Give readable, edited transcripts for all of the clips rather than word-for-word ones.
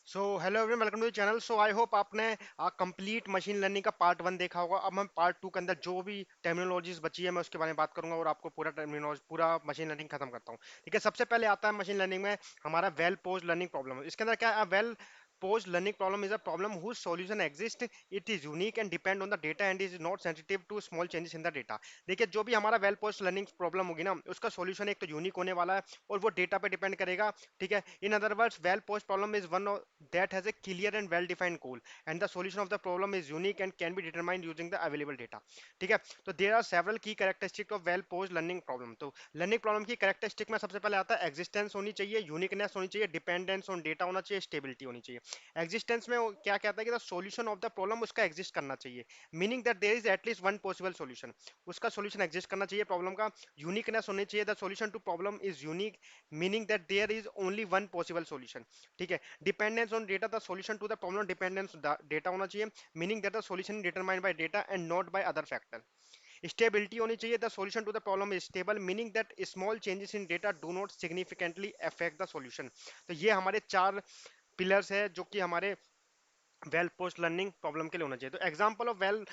So hello everyone, welcome to the channel. So I hope आपने complete machine learning का part one देखा होगा। अब हम पार्ट टू के अंदर जो भी टर्मिनोलॉजीज बची है मैं उसके बारे में बात करूंगा और आपको पूरा टर्मिनोलॉजी पूरा मशीन लर्निंग खत्म करता हूँ। ठीक है, सबसे पहले आता है मशीन लर्निंग में हमारा वेल पोज्ड लर्निंग प्रॉब्लम। इसके अंदर क्या है? Well posed learning problem is a problem whose solution exists, it is unique and depend on the data and is not sensitive to small changes in the data। देखिए, जो भी हमारा well posed learning problem होगी ना, उसका solution एक तो unique होने वाला है और वो डेटा पे डिपेंड करेगा। ठीक है, in other words well post problem is one that has a clear and well defined goal and the solution of the problem is unique and can be determined using the available data। ठीक है, तो there are several key characteristics of well posed learning problem। तो learning problem की characteristic में सबसे पहले आता है एग्जिस्टेंस होनी चाहिए, यूनिकनेस होनी चाहिए, डिपेंडेंस ऑन डेटा होना चाहिए, स्टेबिलिटी होनी चाहिए। एग्जिस्टेंस में वो क्या कहता है कि the solution of the problem उसका एग्जिस्ट करना चाहिए, meaning that there is at least one possible solution. उसका सॉल्यूशन एग्जिस्ट करना चाहिए प्रॉब्लम का। यूनिकनेस होनी चाहिए, the solution to problem is unique, meaning that there is only one possible solution. ठीक है, dependence on data, the solution to the problem dependence data होना चाहिए, meaning that the solution determined by data and not by other factor. Stability होनी चाहिए, the solution to the problem is stable, meaning that small changes in data do not significantly affect the solution. तो ये हमारे चार pillars है जो कि हमारे वेल पोस्ट लर्निंग प्रॉब्लम के लिए होना चाहिए। तो example of well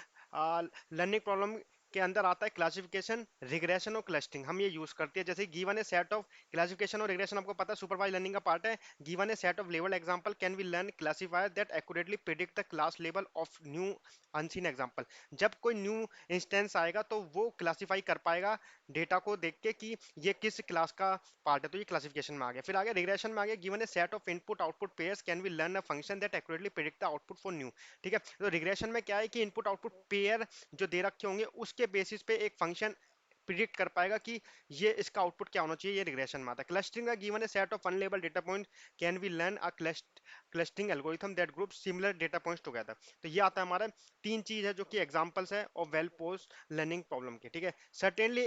learning problem के अंदर आता है क्लासिफिकेशन, रिग्रेशन और क्लस्टरिंग। हम ये यूज करते हैं, जैसे given A set of classification और रिग्रेशन आपको पता है सुपरवाइज लर्निंग का पार्ट है। Given A set of level example can be learn classifier that accurately predict the class level of new unseen example. जब कोई न्यू इंस्टेंस आएगा तो वो क्लासिफाई कर पाएगा डेटा को देख के कि ये किस क्लास का पार्ट है। तो ये क्लासिफिकेशन में आ गया। फिर आगे रिग्रेशन में आ गया, given A set of input output pairs can be learn a function that accurately predict the output for new. ठीक है, तो रिग्रेशन में क्या है कि इनपुट आउटपुट पेयर जो दे रखे होंगे उसके बेसिस पे एक फंक्शन प्रिडिक्ट कर पाएगा कि ये इसका आउटपुट क्या होना चाहिए। ये रिग्रेशन में आता है। क्लस्टरिंग का given A set of unlabelled data point can be learn a clustering algorithm that group similar data points together. तो ये आता है हमारा तीन चीज है जो कि एग्जांपल्स है और वेल पोस्ट लर्निंग प्रॉब्लम के। ठीक है, certainly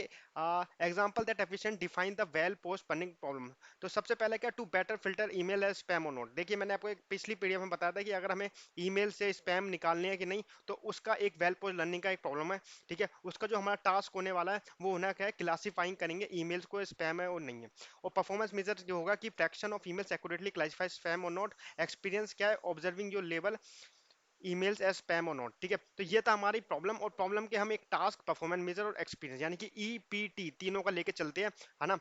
example that efficient define the well posed learning problem. तो सबसे पहले क्या, to better filter email as spam और नोट। देखिए, मैंने आपको एक पिछली पीडीएफ में बताया था कि अगर हमें ईमेल से स्पैम निकालने हैं कि नहीं, तो उसका एक वेल पोस्ट लर्निंग का एक प्रॉब्लम है। ठीक है, उसका जो हमारा टास्क होने वाला है वो होना क्या है, क्लासीफाइंग करेंगे ईमेल्स को स्पैम है और नहीं है। और परफॉर्मेंस मेजर जो होगा कि fraction of emails accurately classify spam और नॉट। एक्सपीरियंस क्या है, observing your level emails as spam और नॉट। ठीक है, तो ये था हमारी प्रॉब्लम। और प्रॉब्लम के हम एक टास्क, परफॉर्मेंस मेजर और एक्सपीरियंस यानी कि ईपीटी तीनों का लेके चलते हैं, है ना।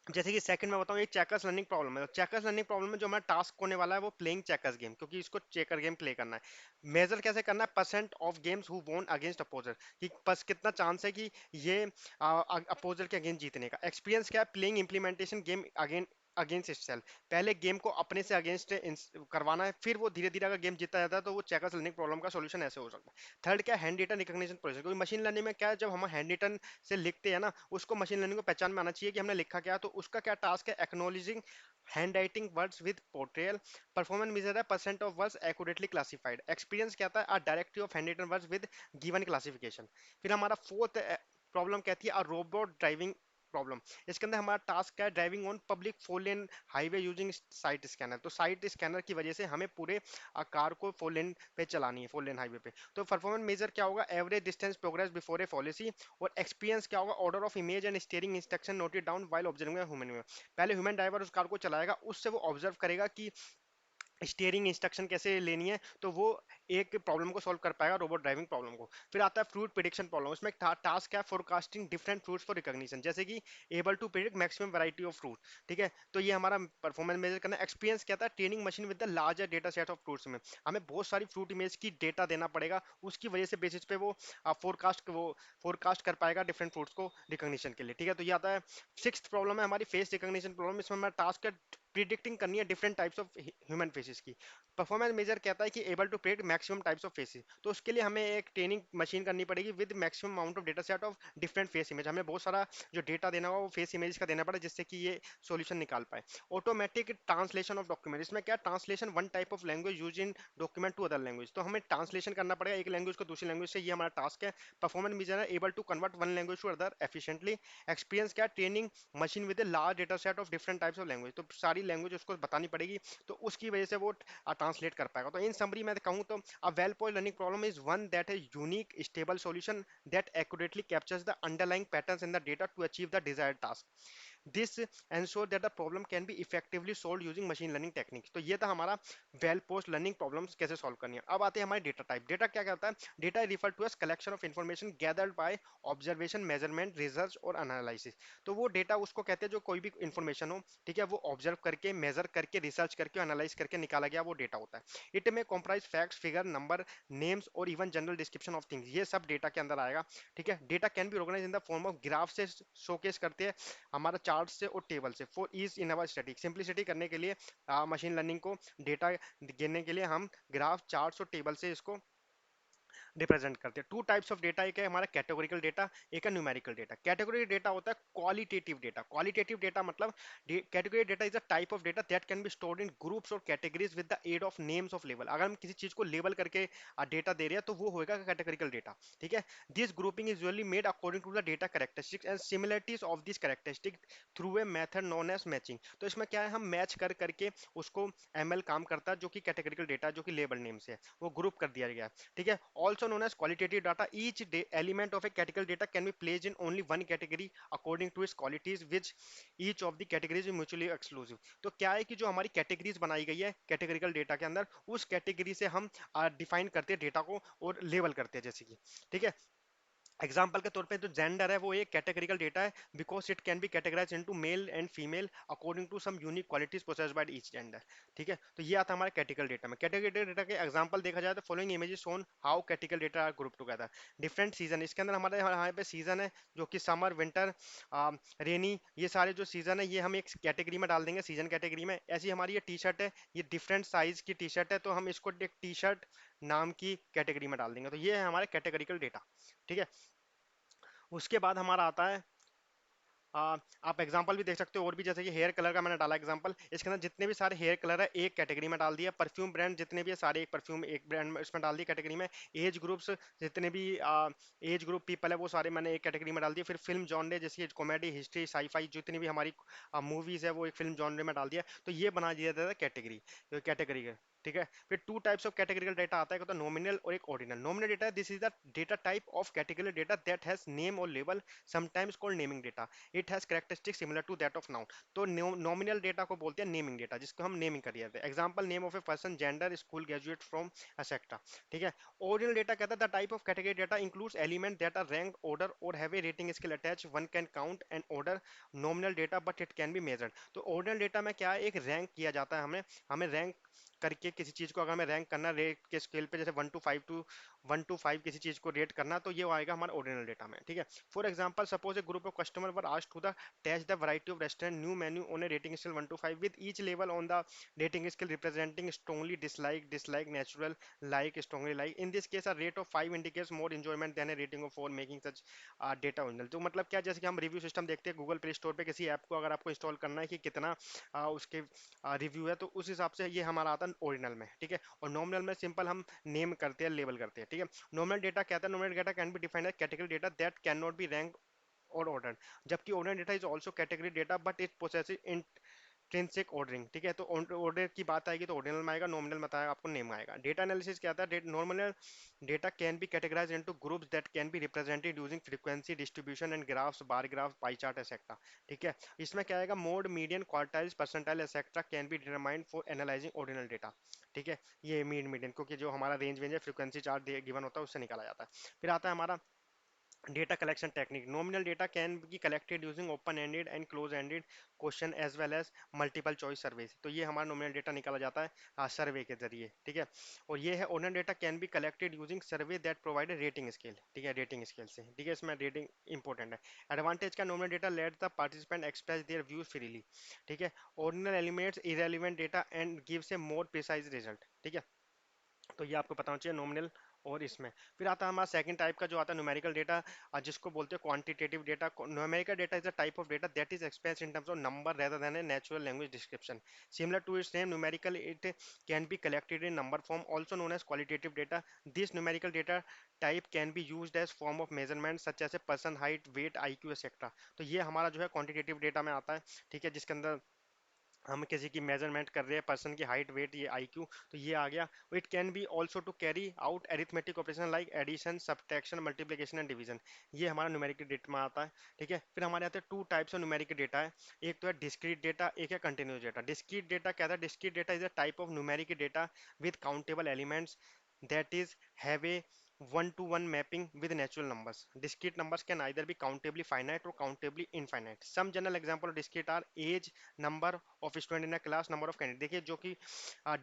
जैसे कि सेकंड में बताऊं, एक चेकर्स लर्निंग प्रॉब्लम है। चेकर्स लर्निंग प्रॉब्लम में जो हमारा टास्क होने वाला है वो प्लेइंग चेकर्स गेम, क्योंकि इसको चेकर गेम प्ले करना है। मेजर कैसे करना है, percent of games who won against opposer, कि बस कितना चांस है कि ये अपोजर के अगेंस्ट जीतने का। एक्सपीरियंस क्या है, playing implementation game again against itself, पहले गेम को अपने से अगेंस्ट करवाना है, फिर वो धीरे धीरे अगर गेम जीतता जाता है तो वो चेकर्स लर्निंग प्रॉब्लम का सॉल्यूशन ऐसे हो सकता है। थर्ड क्या, हैंड रिटन रिकॉग्निशन प्रोसेस। क्योंकि मशीन लर्निंग में क्या है, जब हम हैंड रिटन से लिखते हैं ना, उसको मशीन लर्निंग को पहचान में आना चाहिए कि हमने लिखा क्या है। तो उसका क्या टास्क है, acknowledging hand writing words with portrayal. Performance measure है percent of words accurately classified. Experience क्या था, a directory of hand written words with given classification. फिर हमारा फोर्थ प्रॉब्लम कहती है, अ रोबोट ड्राइविंग प्रॉब्लम। इसके अंदर हमारा टास्क क्या है, driving on public four lane highway using site scanner. तो साइट स्कैनर की वजह से हमें पूरे कार को फोर लेन पे चलानी है, फोर लेन हाईवे पे। तो परफॉर्मेंस मेजर क्या होगा, average distance progress before A policy. और एक्सपीरियंस क्या होगा, order of image and steering instruction noted down while observing human. पहले ह्यूमन ड्राइवर उस कार को चलाएगा, उससे वो ऑब्जर्व करेगा कि स्टीयरिंग इंस्ट्रक्शन कैसे लेनी है, तो वो एक प्रॉब्लम को सॉल्व कर पाएगा, रोबोट ड्राइविंग प्रॉब्लम को। फिर आता है फ्रूट प्रिडिक्शन प्रॉब्लम। उसमें टास्क है forecasting different fruits for recognition, जैसे कि able to predict maximum variety of fruit. ठीक है, तो ये हमारा परफॉर्मेंस मेजर करना है। एक्सपीरियंस क्या था, training machine with the larger data set of fruits में हमें बहुत सारी फ्रूट इमेज की डेटा देना पड़ेगा, उसकी वजह से बेसिस पे वो फोरकास्ट कर पाएगा डिफरेंट फ्रूट्स को रिकॉग्निशन के लिए। ठीक है, तो ये आता है। सिक्स्थ प्रॉब्लम है हमारी फेस रिकॉग्निशन प्रॉब्लम। इसमें हमारा टास्क है प्रिडिक्टिंग करनी है different types of human faces की। परफॉर्मेंस मेजर कहता है कि able to predict maximum types of faces. तो उसके लिए हमें एक ट्रेनिंग मशीन करनी पड़ेगी with maximum amount of data set of different face image. हमें बहुत सारा जो डेटा देना होगा वो फेस इमेज का देना पड़े, जिससे कि ये सॉल्यूशन निकाल पाए। Automatic translation of document. इसमें क्या, translation one type of language use in document to other language. तो हमें ट्रांसलेशन करना पड़ेगा एक लैंग्वेज को दूसरी लैंग्वेज से, ये हमारा टास्क है। परफॉर्मेंस मेजर है able to convert one language to other efficiently. Experience क्या, training machine with large data set of different types of language. तो सारी लैंग्वेज उसको बतानी पड़ेगी, तो उसकी वजह से वो ट्रांसलेट कर पाएगा। तो इन समरी मैं कहूँ तो a well posed learning problem is one that is unique stable solution that accurately captures the underlying patterns in the data to achieve the desired task. This ensure that the problem can be effectively solve using machine learning techniques. तो ये था हमारा well posed learning problems कैसे solve करनी है। अब आते हैं हमारे डेटा टाइप। डेटा क्या कहता है? Data refer to as collection of information gathered by observation, measurement, research और एनालिसिस। तो वो डेटा उसको कहते हैं जो कोई भी इंफॉर्मेशन हो, ठीक है, वो ऑब्जर्व करके, मेजर करके, रिसर्च करके, एनालाइज करके निकाला गया वो डेटा होता है। इट में comprise facts, figure, number, names और even general description of things. ये सब डेटा के अंदर आएगा, ठीक है। Data can be organise in the form of graph से शोकेस करते हैं हमारा चार्ट से और टेबल से for ease in our study. Simplicity करने के लिए मशीन लर्निंग को डेटा गिनने के लिए हम ग्राफ, चार्ट्स और टेबल से इसको रिप्रेजेंट करते हैं। टू टाइप्स ऑफ डेटा, एक है हमारा कैटेगोरिकल डेटा, एक है न्यूमेरिकल डेटा। कैटेगरी डेटा होता है क्वालिटेटिव डेटा। क्वालिटेटिव डेटा मतलब category data is a type of data that can be stored in groups और categories with the aid of names of level. अगर हम किसी चीज को लेबल करके डेटा दे रहे हैं तो वो होगा कैटेगरिकल डेटा, ठीक है। This grouping is usually made according to the data characteristics and similarities of this characteristic through a method known as matching. तो इसमें क्या है, हम मैच कर करके उसको एमएल काम करता है जो कि कैटेगरिकल डेटा जो कि लेबल नेम से है वो ग्रुप कर दिया गया है, ठीक है। Also known as qualitative data, each element of a category data can be placed in only one category according to its qualities which each of the categories mutually exclusive. तो क्या है कि जो हमारी कैटेगरीज बनाई गई है कैटेगरिकल डेटा के अंदर, उस कैटेगरी से हम डिफाइन करते हैं डेटा को और लेबल करते हैं, जैसे कि, ठीक है। एग्जाम्पल के तौर पे जो जेंडर है वो एक कैटेगरिकल डेटा है because it can be categorize into male and female according to some unique qualities possessed by each gender, ठीक है। तो ये आता है हमारे कैटेगरिकल डेटा में। कैटेगरिकल डेटा के एग्जांपल देखा जाए तो following images shown how categorical data are group together. Different season, इसके अंदर हमारे यहाँ पे सीजन है जो कि समर, विंटर, रेनी, ये सारे जो सीजन है ये हम एक कैटेगरी में डाल देंगे, सीजन कैटेगरी में। ऐसी हमारी ये टी शर्ट है, ये डिफरेंट साइज की टी शर्ट है तो हम इसको एक टी शर्ट नाम की कैटेगरी में डाल देंगे। तो ये है हमारे कैटेगरिकल डेटा, ठीक है। उसके बाद हमारा आता है आप एग्जांपल भी देख सकते हो और भी, जैसे कि हेयर कलर का मैंने डाला एग्जांपल। इसके अंदर जितने भी सारे हेयर कलर है एक कैटेगरी में डाल दिया। परफ्यूम ब्रांड जितने भी है सारे एक परफ्यूम एक ब्रांड में इसमें डाल दिया कैटेगरी में। एज ग्रुप्स जितने भी एज ग्रुप पीपल है वो सारे मैंने एक कैटेगरी में डाल दिया। फिर फिल्म जॉनरे जैसे कॉमेडी, हिस्ट्री, साईफाई जितनी भी हमारी मूवीज है वो एक फिल्म जॉनरे में डाल दिया। तो ये बना दिया जाता है कैटेगरी, कैटेगरी है, ठीक है। फिर two types of categorical data आता है, एक होता है नॉमिनल और एक ordinal. Nominal data, this is the data type of category data that has name और label, sometimes called naming data. It has characteristic similar to that of noun. तो nominal data को बोलते हैं नेमिंग डेटा, जिसको हम naming कर दिया। Example name of a person, gender, school graduate from, etcetera, ठीक है। ऑर्डिनल डेटा कहता है the type of category data includes element that are rank order और have a rating scale attach, one can count and order nominal data but it can be measured. तो ordinal data में क्या है, एक rank किया जाता है, हमें हमें रैंक करके किसी चीज को अगर हमें रैंक करना रेट के स्केल पे, जैसे 1 to 5 किसी चीज को रेट करना, तो ये आएगा हमारा ऑर्डिनल डेटा में, ठीक है। For example suppose a group of customer were asked to the test the variety of restaurant new menu on a rating scale 1 to 5 with each level on the rating scale representing strongly dislike, dislike, natural, like, strongly like. In this case a rate of 5 indicates more enjoyment than a rating of 4 making such data original. तो मतलब क्या, जैसे कि हम review system देखते हैं Google play store पे किसी ऐप को अगर आपको इंस्टॉल करना है कि कितना उसके रिव्यू है, तो उस हिसाब से ये हमारा आता है ओरिजिनल में, ठीक है। और नॉमिनल में सिंपल हम नेम करते हैं, लेबल करते हैं, ठीक है। नॉमिनल डेटा कहता है, nominal data can be defined as category data that can not be rank और ऑर्डर। जबकि order data is also category data but it possesses intrinsic ordering, ठीक है। तो ऑर्डर की बात आएगी तो ऑर्डिनल में आएगा, नॉमिनल में आएगा आपको नेम आएगा। डेटा एनालिसिस क्या आता है, nominal data can B categorised into groups that can be represented using frequency distribution and graphs, bar graph, pie chart etcetera, ठीक है। इसमें क्या आएगा, mode, median, quartiles, percentile etcetera can be determined for analysing ordinal data, ठीक है। ये median क्योंकि जो हमारा रेंज है फ्रीक्वेंसी चार्ट गिवन होता है उससे निकाला जाता है। फिर आता है हमारा data collection technique. Nominal data can be collected using open-ended and close-ended question as well as multiple choice surveys. तो ये हमारा nominal data निकाला जाता है सर्वे के जरिए, ठीक है। और ये है ordinal data can be collected using survey that provide a rating scale, ठीक है, rating scale से, ठीक है। इसमें rating important है। Advantage का, nominal data let the participant express their views freely, ठीक है। Ordinal eliminates irrelevant data and gives a more precise result, ठीक है। तो ये आपको पता होना चाहिए नॉमिनल और इसमें। फिर आता है हमारा सेकंड टाइप का जो आता है न्यूमेरिकल डेटा, जिसको बोलते हैं quantitative data. Numerical data is a type of data that is expressed in terms of number rather than a natural language description. Similar to its name numerical, it can be collected in number form, also known as qualitative data. This numerical data type can be used as form of measurement such as a person height, weight, IQ etcetera. तो ये हमारा जो है quantitative data में आता है, ठीक है, जिसके अंदर हम किसी की मेजरमेंट कर रहे हैं, पर्सन की हाइट, वेट, ये आईक्यू, तो ये आ गया। It can be also to carry out arithmetic operation like addition, subtraction, multiplication and division. ये हमारा न्यूमेरिकल डेटा में आता है। ठीक है, फिर हमारे आते हैं to types of numerical data है। एक तो है डिस्क्रीट डेटा, एक है कंटिन्यूस डेटा। डिस्क्रीट डेटा क्या था? Discrete data is a type of numerical data with countable elements that is have a one-to-one mapping with natural numbers. Discrete numbers can either be countably finite or countably infinite. Some general example of discrete are age, number of student in a class, number of candidate। देखिए जो कि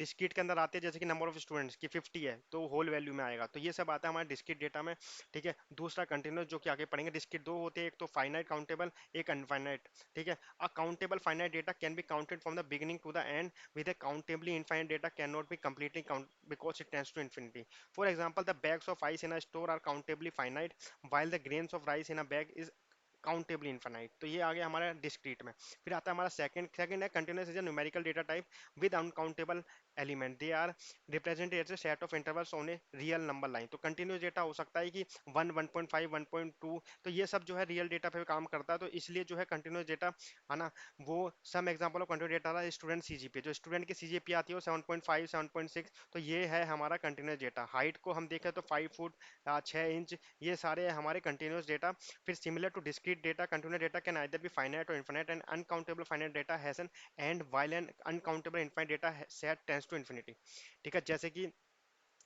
discrete के अंदर आते हैं, जैसे कि number of students की 50 है तो होल वैल्यू में आएगा, तो ये सब आता है हमारे डिस्क्रीट डेटा में। ठीक है, दूसरा कंटिन्यूस जो कि आगे पढ़ेंगे। डिस्क्रीट दो होते हैं, एक तो फाइनाइट काउंटेबल, एक अनफाइनाइट। ठीक है, a countable finite data can be counted from the beginning to the end, with a countably infinite data cannot be completely count because it tends to infinity. For example, the bags of ice in a store are countably finite, while the grains of rice in a bag is countably infinite. तो ये आ गया हमारा discrete में। फिर आता है हमारा सेकंड है continuous is a numerical data type with uncountable element, they are represented as a set of intervals on a real number line. तो कंटिन्यूअस डेटा हो सकता है कि 1, 1.5, 1.2, तो ये सब जो है रियल डेटा पे काम करता है, तो इसलिए जो है कंटिन्यूअस डेटा है ना। वो some example of continuous data है स्टूडेंट सीजीपीए, जो स्टूडेंट की सीजीपीए आती है वो 7.5, 7.6, तो ये है हमारा कंटिन्यूअस डेटा। हाइट को हम देखें तो 5 फुट 6 इंच, ये सारे हमारे कंटिन्यूअस डेटा। फिर similar to discrete data, continuous data can either be finite और infinite, and uncountable finite data has an end while an uncountable infinite data set tends to infinity. ठीक है, जैसे कि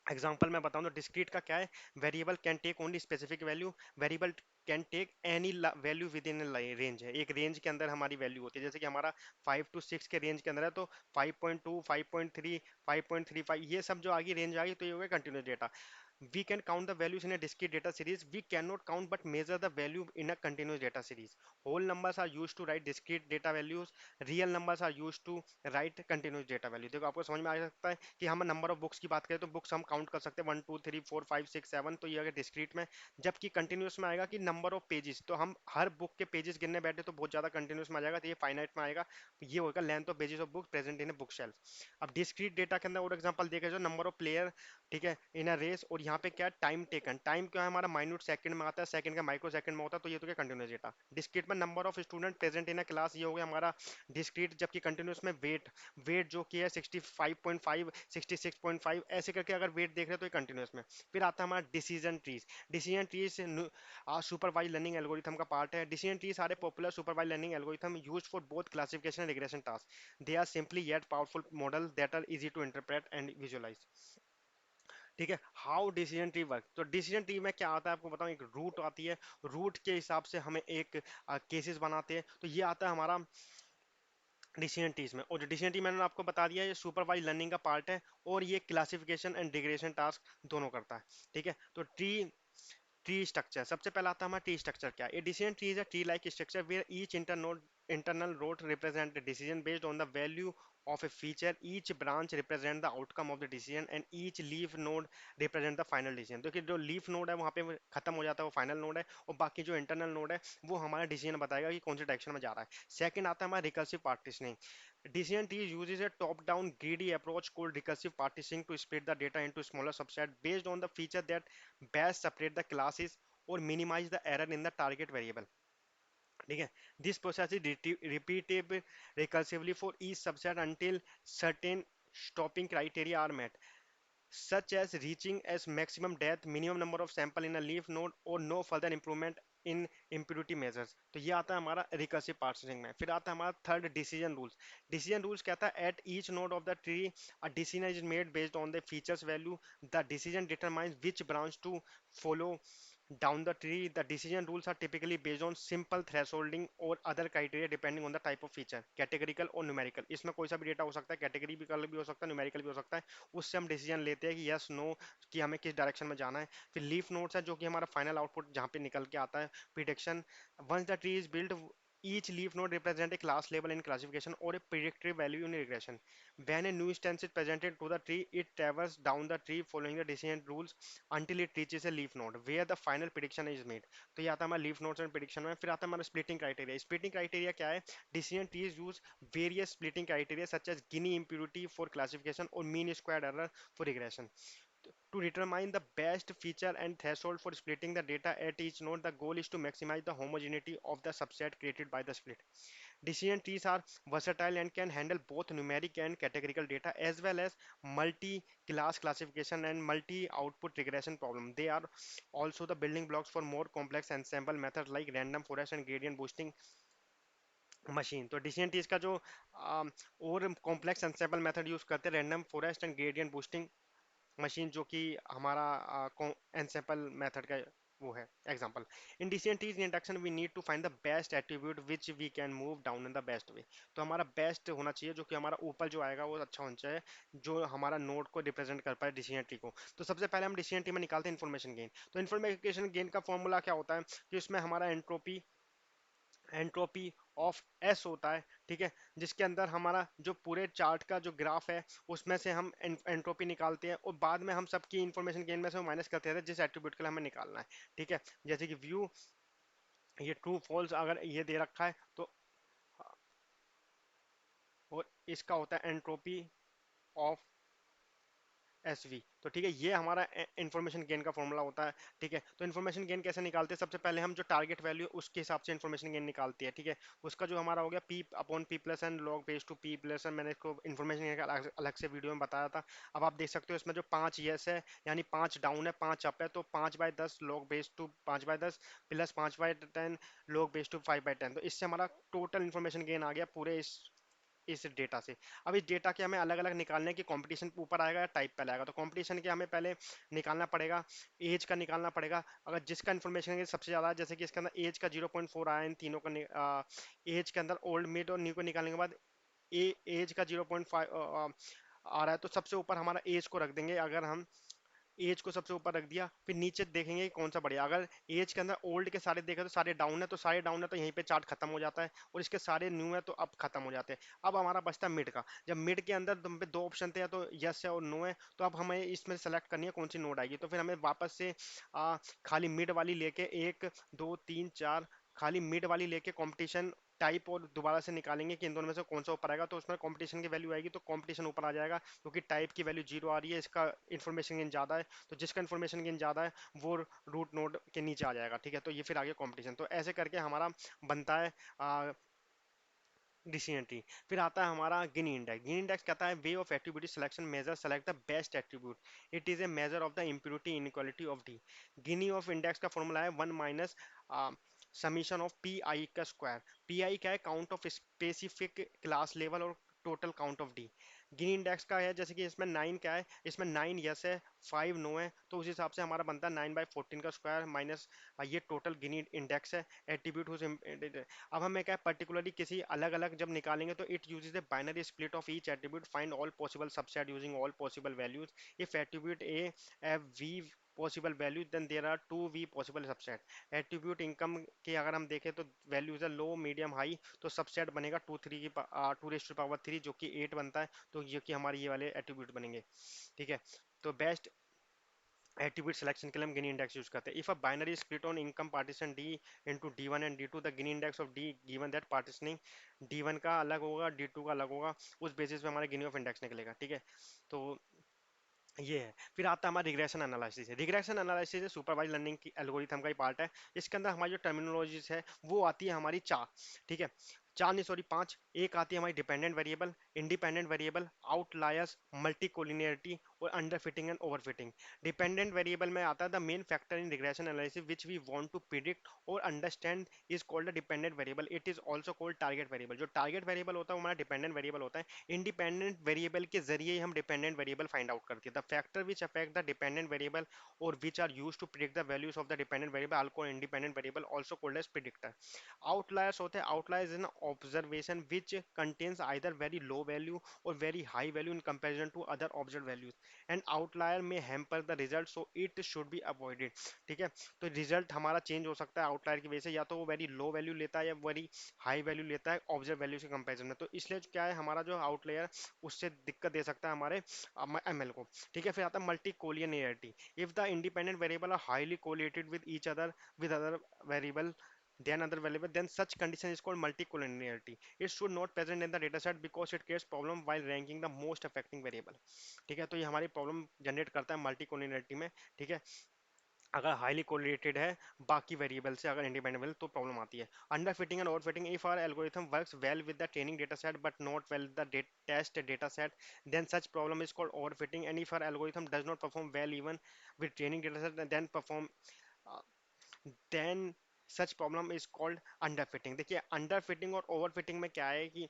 example मैं बताऊं तो डिस्क्रीट का क्या है? Variable can take only specific value, variable can take any value within range है, एक रेंज के अंदर हमारी वैल्यू होती है। जैसे कि हमारा 5 to 6 के रेंज के अंदर है, तो 5.2, 5.3, 5.35, ये सब जो आगे रेंज आ गई, तो ये हो गया continuous data. We can count the values in a discrete data series. We cannot count but measure the value in a continuous data series. Whole numbers are used to write discrete data values. Real numbers are used to write continuous data value. देखो आपको समझ में आ सकता है कि हम number of books की बात करें तो बुक्स हम काउंट कर सकते हैं 1, 2, 3, 4, 5, 6, 7, तो ये अगर डिस्क्रीट में। जबकि कंटिन्यूस में आएगा कि नंबर ऑफ पेजेस, तो हम हर बुक के पेजेस गिनने बैठे तो बहुत ज्यादा कंटिन्यूस में आ जाएगा, तो ये फाइनाइट में आएगा। ये होगा length of pages of book present in a book shelf. अब डिस्क्रीट डेटा के अंदर और एग्जांपल देखे जो नंबर ऑफ प्लेयर, ठीक है, इन अ रेस, और यहाँ पे क्या है? Time taken. टाइम क्या है हमारा? माइन्यूट सेकंड में आता है, सेकंड का माइक्रो सेकंड में होता है, तो ये तो क्या कंटिन्यूस डेटा। डिस्क्रीट में number of student present in a class, ये हो गया हमारा डिस्क्रीट। जबकि कंटिन्यूस में वेट, वेट जो कि है 65.5, 66.5, ऐसे करके अगर वेट देख रहे हैं तो ये कंटिन्यूस में। फिर आता है हमारा decision trees. Decision trees supervise learning algorithm का पार्ट है। डिसीजन ट्री सारे popular supervise learning algorithm used for both classification and regression task. They are simply yet powerful model that are easy to interpret and visualize. ठीक है, how decision tree work. तो decision tree में क्या आता है आपको बताऊं, एक रूट आती है, रूट के हिसाब से हमें एक केसेस बनाते हैं, तो ये आता है हमारा डिसीजन ट्रीज में। और जो डिसीजन ट्री मैंने आपको बता दिया ये सुपरवाइज लर्निंग का पार्ट है, और ये क्लासिफिकेशन एंड रिग्रेशन टास्क दोनों करता है। ठीक है, तो ट्री ट्री स्ट्रक्चर सबसे पहला आता है हमारा ट्री स्ट्रक्चर क्या है? A decision tree is a tree like structure where each internal node represent a decision based on the value of a feature. Each branch represent the outcome of the decision and each leaf node represent the final decision। तो कि जो leaf node है वहां पे खत्म हो जाता है वो फाइनल नोड है, और बाकी जो इंटरनल नोड है वो हमारा डिसीजन बताएगा कि कौन से डायरेक्शन में जा रहा है। सेकंड आता है हमारा recursive partitioning. Decision tree uses a top-down greedy approach called recursive partitioning to split the data into smaller subset based on the feature that best separate the classes or minimize the error in the target variable। ठीक है, this process is repeatable recursively for each subset until certain stopping criteria are met, such as reaching as maximum depth, minimum number of sample in a leaf node, or no further improvement in impurity measures। तो ये आता है हमारा recursive parsing में। फिर आता है हमारा third decision rules. Decision rules कहता है at each node of the tree a decision is made based on the features value, the decision determines which branch to follow down the tree. The decision rules are typically based on simple thresholding or other criteria depending on the type of feature, categorical और numerical। इसमें कोई सा भी data हो सकता है, category भी कल भी हो सकता है, न्यूमेरिकल भी हो सकता है। उससे हम डिसीजन लेते हैं कि यस नो, कि हमें किस डायरेक्शन में जाना है। फिर लीफ नोड्स है जो कि हमारा फाइनल आउटपुट जहाँ पे निकल के आता है। Prediction, once the tree is build each leaf node represent a class label in classification or a predictive value in regression. When a new instance is presented to the tree, it travels down the tree following the decision rules until it reaches a leaf node where the final prediction is made। तो ये आता है हमारा leaf nodes and prediction में। फिर आता है हमारा स्प्लिटिंग क्राइटेरिया। स्प्लिटिंग क्राइटेरिया क्या है? Decision trees use various splitting criteria such as Gini impurity for classification और mean squared error for regression. To determine the best feature and threshold for splitting the data at each node, the goal is to maximize the homogeneity of the subset created by the split। Decision trees are versatile and can handle both numeric and categorical data as well as multi-class classification and multi-output regression problem. They are also the building blocks for more complex ensemble methods like random forest and gradient boosting machine. तो decision trees का जो और complex ensemble method use करते हैं random forest and gradient boosting machine, जो कि हमारा ensemble method का वो है example. In decision trees induction we need to find the best attribute which we can move down in the best way. तो हमारा बेस्ट होना चाहिए जो कि हमारा ऊपर जो आएगा वो अच्छा होना चाहिए, जो हमारा नोड को रिप्रेजेंट कर पाए डिसीजन ट्री को। तो सबसे पहले हम डिसीजन ट्री में निकालते हैं इन्फॉर्मेशन गेन। तो इन्फॉर्मेशन गेन का फॉर्मूला क्या होता है कि उसमें हमारा एंट्रोपी ऑफ एस होता है, ठीक है, जिसके अंदर हमारा जो पूरे चार्ट का जो ग्राफ है उसमें से हम एंट्रोपी निकालते हैं और बाद में हम सबकी इंफॉर्मेशन गेन में से माइनस करते हैं जिस एट्रीब्यूट के लिए हमें निकालना है, ठीक है। जैसे कि व्यू, ये ट्रू फॉल्स अगर ये दे रखा है तो, और इसका होता है एंट्रोपी ऑफ एस वी। तो ठीक है, ये हमारा इन्फॉर्मेशन गेन का फॉर्मूला होता है, ठीक है। तो इन्फॉर्मेशन गेन कैसे निकालते हैं, सबसे पहले हम जो टारगेट वैल्यू उसके हिसाब से इन्फॉर्मेशन गेन निकालती है, ठीक है। उसका जो हमारा हो गया P upon P plus N log base two P plus N, मैंने इसको इन्फॉर्मेशन गेन का अलग से वीडियो में बताया था। अब आप देख सकते हो इसमें जो 5 यस है यानी 5 डाउन है 5 अप है, तो 5/10 log base two 5/10 plus 5/10 log base two 5/10। तो इससे हमारा टोटल इन्फॉर्मेशन गेन आ गया पूरे इस डेटा से। अब इस डेटा के हमें अलग अलग निकालने की, कंपटीशन ऊपर आएगा या टाइप पहले आएगा। तो कंपटीशन के हमें पहले निकालना पड़ेगा, एज का निकालना पड़ेगा। अगर जिसका इन्फॉर्मेशन सबसे ज्यादा है, जैसे कि इसके अंदर एज का 0.4 आया इन तीनों का, एज के अंदर ओल्ड मिड और न्यू को निकालने के बाद एज का 0.5 आ रहा है, तो सबसे ऊपर हमारा एज को रख देंगे। अगर हम एज को सबसे ऊपर रख दिया, फिर नीचे देखेंगे कि कौन सा बढ़िया। अगर एज के अंदर ओल्ड के सारे देखे तो सारे डाउन है, तो सारे डाउन है तो यहीं पे चार्ट खत्म हो जाता है, और इसके सारे न्यू है तो अब खत्म हो जाते हैं। अब हमारा बचता है मिड का। जब मिड के अंदर तुम पे दो ऑप्शन थे, या तो यस है और नो है, तो अब हमें इसमें सेलेक्ट करनी है कौन सी नोड आएगी। तो फिर हमें वापस से खाली मिड वाली लेके 1 2 3 4 खाली मिड वाली लेके कंपटीशन टाइप और दोबारा से निकालेंगे कि इन दोनों में से कौन सा ऊपर आएगा। तो उसमें कंपटीशन की वैल्यू आएगी, तो कंपटीशन ऊपर आ जाएगा क्योंकि टाइप की वैल्यू 0 आ रही है, इसका इन्फॉर्मेशन गेन ज्यादा है। तो जिसका इन्फॉर्मेशन गेन ज्यादा है वो रूट नोड के नीचे आ जाएगा, ठीक है। तो ये फिर आगे कंपटीशन, तो ऐसे करके हमारा बनता है डिसीजन ट्री। फिर आता है हमारा गिनी इंडेक्स। गिनी इंडेक्स कहता है way of attribute selection measure select the best attribute. It is a measure of the impurity inequality of D. Gini of index का फॉर्मूला है 1 minus summation of p i का square. P i क्या है, count of specific class level और total count of D. Gini index का है जैसे कि इसमें 9 क्या है, इसमें 9 यस है 5 नो है, तो उस हिसाब से हमारा बनता है 9/14 का स्क्वायर माइनस ये टोटल गिनी इंडेक्स है एट्रीब्यूट। अब हमें क्या पर्टिकुलरली किसी अलग अलग जब निकालेंगे तो it uses a binary split of each attribute find all possible subset using all possible values. If attribute A have V possible values then there are 2 V possible subset. Attribute income के अगर हम देखें तो values है low medium high, तो subset बनेगा 2 raise to the power 3 जो कि 8 बनता है, तो ये कि हमारे ये वाले एट्रीब्यूट बनेंगे, ठीक है। तो बेस्ट एट्रीब्यूट सिलेक्शन के लिए हम गिनी इंडेक्स यूज करते हैं। If a binary split on income partition D into D one and D two, the gini index of D given that partitioning D one का अलग होगा डी टू का अलग होगा, उस बेसिस पे हमारा गिनी ऑफ इंडेक्स निकलेगा, ठीक है। तो ये है। फिर आता है हमारा रिग्रेशन एनालिसिस है। रिग्रेशन एनालिसिस सुपरवाइज लर्निंग की एल्गोरिथम का ही पार्ट है। इसके अंदर हमारी जो टर्मिनोलॉजीज है वो आती है हमारी चार, ठीक है। चार नहीं सॉरी पांच। एक आती है हमारी dependent variable, independent variable, outliers, multicollinearity और under fitting and over fitting. Dependent variable में आता है the main factor in regression analysis which we want to predict और understand is called a dependent variable. It is also called target variable. जो target variable होता है वो हमारा dependent variable होता है। इंडिपेंडेंट वेरिएबल के जरिए ही हम डिपेंडेंट वेरिएबल फाइंड आउट करते हैं। The factor which affect the dependent variable और which are used to predict the values of the dependent variable are called independent variable also called as predictor. Outliers होते हैं, outliers in observation which contains either very low value और very high value in comparison to other observe values and outlier may hamper the result so it should be avoided, ठीक है। तो result हमारा change हो सकता है outlier की वजह से, या तो वो वेरी लो वैल्यू लेता है या वेरी हाई वैल्यू लेता है ऑब्जर्व वैल्यू के कंपैरिजन में। तो इसलिए क्या है हमारा जो आउटलायर उससे दिक्कत दे सकता है हमारे एमएल को, ठीक है। फिर आता है multi collinearity. If the independent variable are highly correlated with each other with other variable then other variable, then such condition is called multicollinearity. It should not present in the data set because it creates problem while ranking the most affecting variable, ठीक है। तो ये हमारी problem generate करता है multicollinearity में, ठीक है। अगर हाईली कोरिलेटेड है बाकी वेरिएबल से, अगर इंडिपेंडेबल, तो प्रॉब्लम आती है। Under fitting and over fitting, if our algorithm works well with the training data set but not well with the test data set, then such problem is called overfitting. And if our algorithm does not perform well even with training data set, uh, then such problem is called underfitting. देखिए underfitting और overfitting में क्या है कि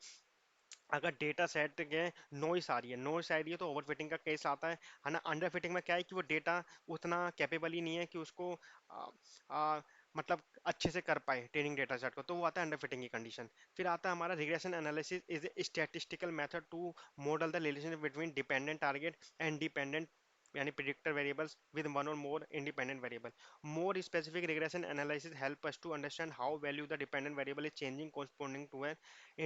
अगर data set के noise आ रही है, नॉइस आ रही है तो ओवरफिटिंग का केस आता है ना। अंडरफिटिंग में क्या है कि वो डेटा उतना कैपेबल ही नहीं है कि उसको आ, आ, मतलब अच्छे से कर पाए ट्रेनिंग डेटा सेट को, तो वो आता है अंडरफिटिंग की कंडीशन। फिर आता है हमारा regression analysis is a statistical method to model the relationship between dependent target and dependent यानी predictor variables with one or more independent variable. More specific regression analysis help us to understand how value the dependent variable is changing corresponding to an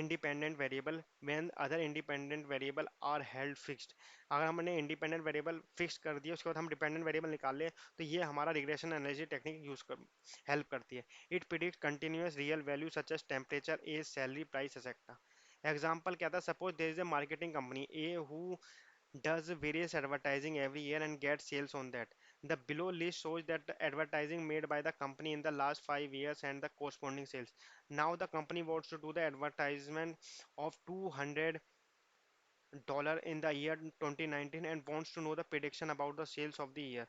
independent variable when other independent variable are held fixed. अगर हमने independent variable fixed कर दिया उसके बाद हम dependent variable निकाल ले, तो ये हमारा regression analysis technique यूज कर हेल्प करती है. It predicts continuous real value such as temperature, age, salary, price, etc. Example क्या था, suppose there is a marketing company a who does various advertising every year and gets sales on that. The below list shows that the advertising made by the company in the last 5 years and the corresponding sales. Now the company wants to do the advertisement of $200 in the year 2019 and wants to know the prediction about the sales of the year.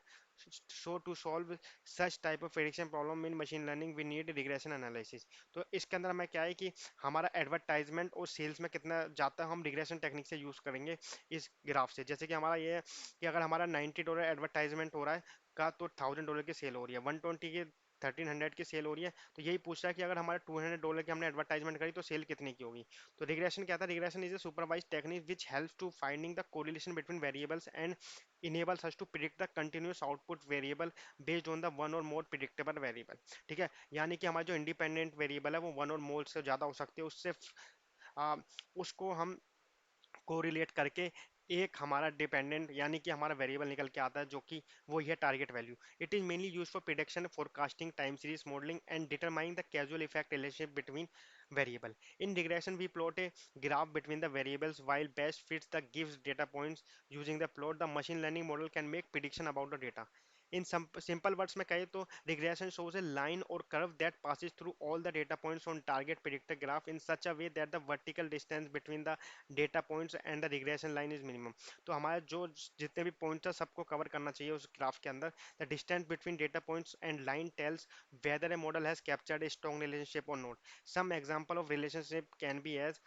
So to solve such type of prediction problem in machine learning we need regression analysis. तो इसके अंदर हमें क्या है कि हमारा advertisement और sales में कितना जाता है हम रिग्रेशन टेक्निक से यूज करेंगे इस ग्राफ से। जैसे कि हमारा ये है कि अगर हमारा $90 एडवर्टाइजमेंट हो रहा है का तो $1000 की सेल हो रही है, 120 की 1300 की सेल हो रही है, तो यही पूछ रहा है कि अगर हमारे $200 की हमने एडवर्टाइजमेंट करी तो सेल कितने की होगी। तो रिग्रेशन क्या था, regression is a supervise technique which helps to finding the correlation between variables and enables us to predict the continuous output variable based on the one or more predictable variable. ठीक है, यानी कि हमारा जो independent variable है वो one और मोर से ज़्यादा हो सकती है, उससे आ, उसको हम कोरिलेट करके एक हमारा डिपेंडेंट यानी कि हमारा वेरिएबल निकल के आता है जो कि वो ही है target value. It is mainly use for prediction, forecasting, time series modelling and determining the casual effect relationship between variable. In regression, we plot a graph between the variables while best fits the gives data points. Using the plot, the machine learning model can make prediction about the data. In some simple words में कहें तो regression shows a line or curve that passes through all the data points on target predictor graph in such a way that the vertical distance between the data points and the regression line is minimum. तो हमारे जो जितने भी points है सबको cover करना चाहिए उस ग्राफ के अंदर. The distance between data points and line tells whether a model has captured a strong relationship or not. Some example of relationship can be as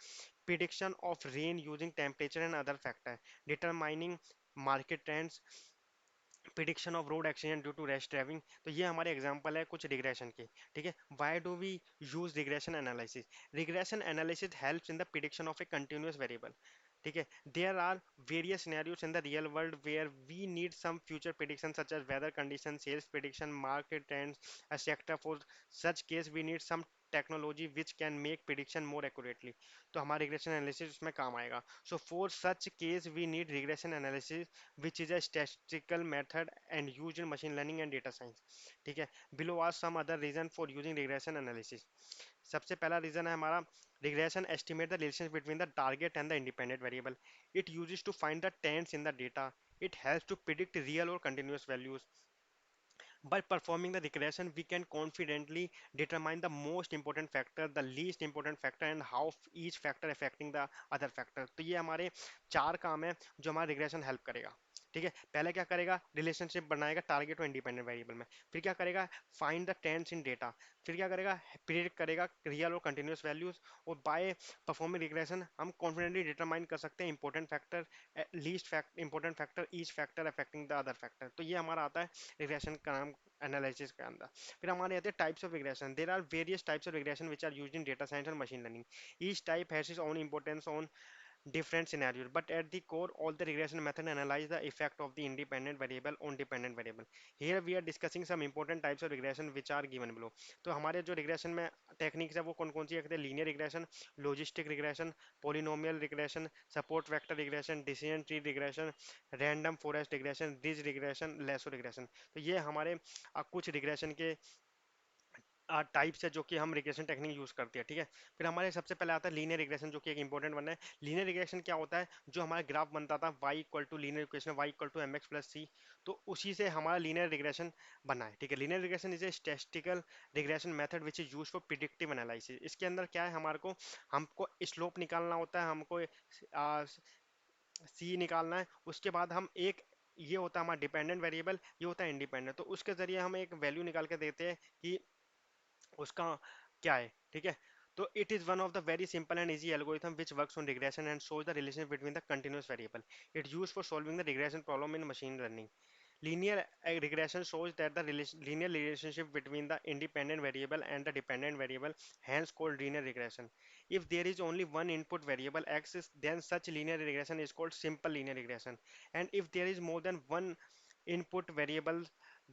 prediction of rain using temperature and other factor, determining market trends, prediction of road accident due to rash driving. तो ये हमारे example है कुछ regression के. ठीक है, why do we use regression analysis. Regression analysis helps in the prediction of a continuous variable. ठीक है, there are various scenarios in the real world where we need some future prediction such as weather condition, sales prediction, market trends etcetera. For such case we need some technology which can make prediction more accurately. तो हमारा regression analysis उसमें काम आएगा. So for such case we need regression analysis which is a statistical method and used in machine learning and data science. ठीक है, below are some other reason for using regression analysis. सबसे पहला reason है हमारा regression estimate the relationship between the target and the independent variable. It uses to find the trends in the data. It helps to predict real or continuous values. By performing the regression, we can confidently determine the most important factor, the least important factor, and how each factor affecting the other factor. तो ये हमारे चार काम है जो हमारा regression help करेगा. ठीक है, पहले क्या करेगा, रिलेशनशिप बनाएगा टारगेट और इंडिपेंडेंट वेरिएबल में. फिर क्या करेगा, find the trends in data. फिर क्या करेगा, प्रिडिक्ट करेगा रियल और कंटिन्यूस वैल्यूज. और बाय परफॉर्मिंग रिग्रेशन हम कॉन्फिडेंटली डिटरमाइन कर सकते हैं important factor, least fact important factor, each factor affecting the other factor. तो ये हमारा आता है रिग्रेशन का नाम एनालिसिस के अंदर. फिर हमारे आते हैं types of regression. There are various types of regression which are used in data science and machine learning. Each type has its own importance on different scenarios, but at the core all the regression method analyze the effect of the independent variable on dependent variable. Here we are discussing some important types of regression which are given below. तो हमारे जो regression में techniques है वो कौन कौन सी है, linear regression, logistic regression, polynomial regression, support vector regression, decision tree regression, random forest regression, ridge regression, lasso regression. तो ये हमारे कुछ रिग्रेशन के टाइप्स है जो कि हम रिग्रेशन टेक्निक यूज करते हैं, ठीक है। फिर हमारे सबसे पहले आता है लीनियर रिग्रेशन, जो कि एक इंपॉर्टेंट वन है। लीनियर रिग्रेशन क्या होता है? जो हमारा ग्राफ बनता था y equal to linear equation y equal to mx plus c, तो उसी से हमारा लीनियर रिग्रेशन बना है, ठीक है। Linear regression is a statistical regression method which is use for predictive analysis. इसके अंदर क्या है, हमारे को हमको स्लोप निकालना होता है, हमको सी निकालना है। उसके बाद हम एक, ये होता है हमारा डिपेंडेंट वेरिएबल, ये होता है इंडिपेंडेंट, तो उसके जरिए हम एक वैल्यू निकाल के देते हैं कि उसका क्या है, ठीक है। तो it is one of the very simple and easy algorithm which works on regression and shows the relation between the continuous variable. It's used for solving the regression problem in machine learning. Linear regression shows that the linear relationship between the independent variable and the dependent variable, hence called linear regression. If there is only one input variable x, then such linear regression is called simple linear regression. And if there is more than one input variable,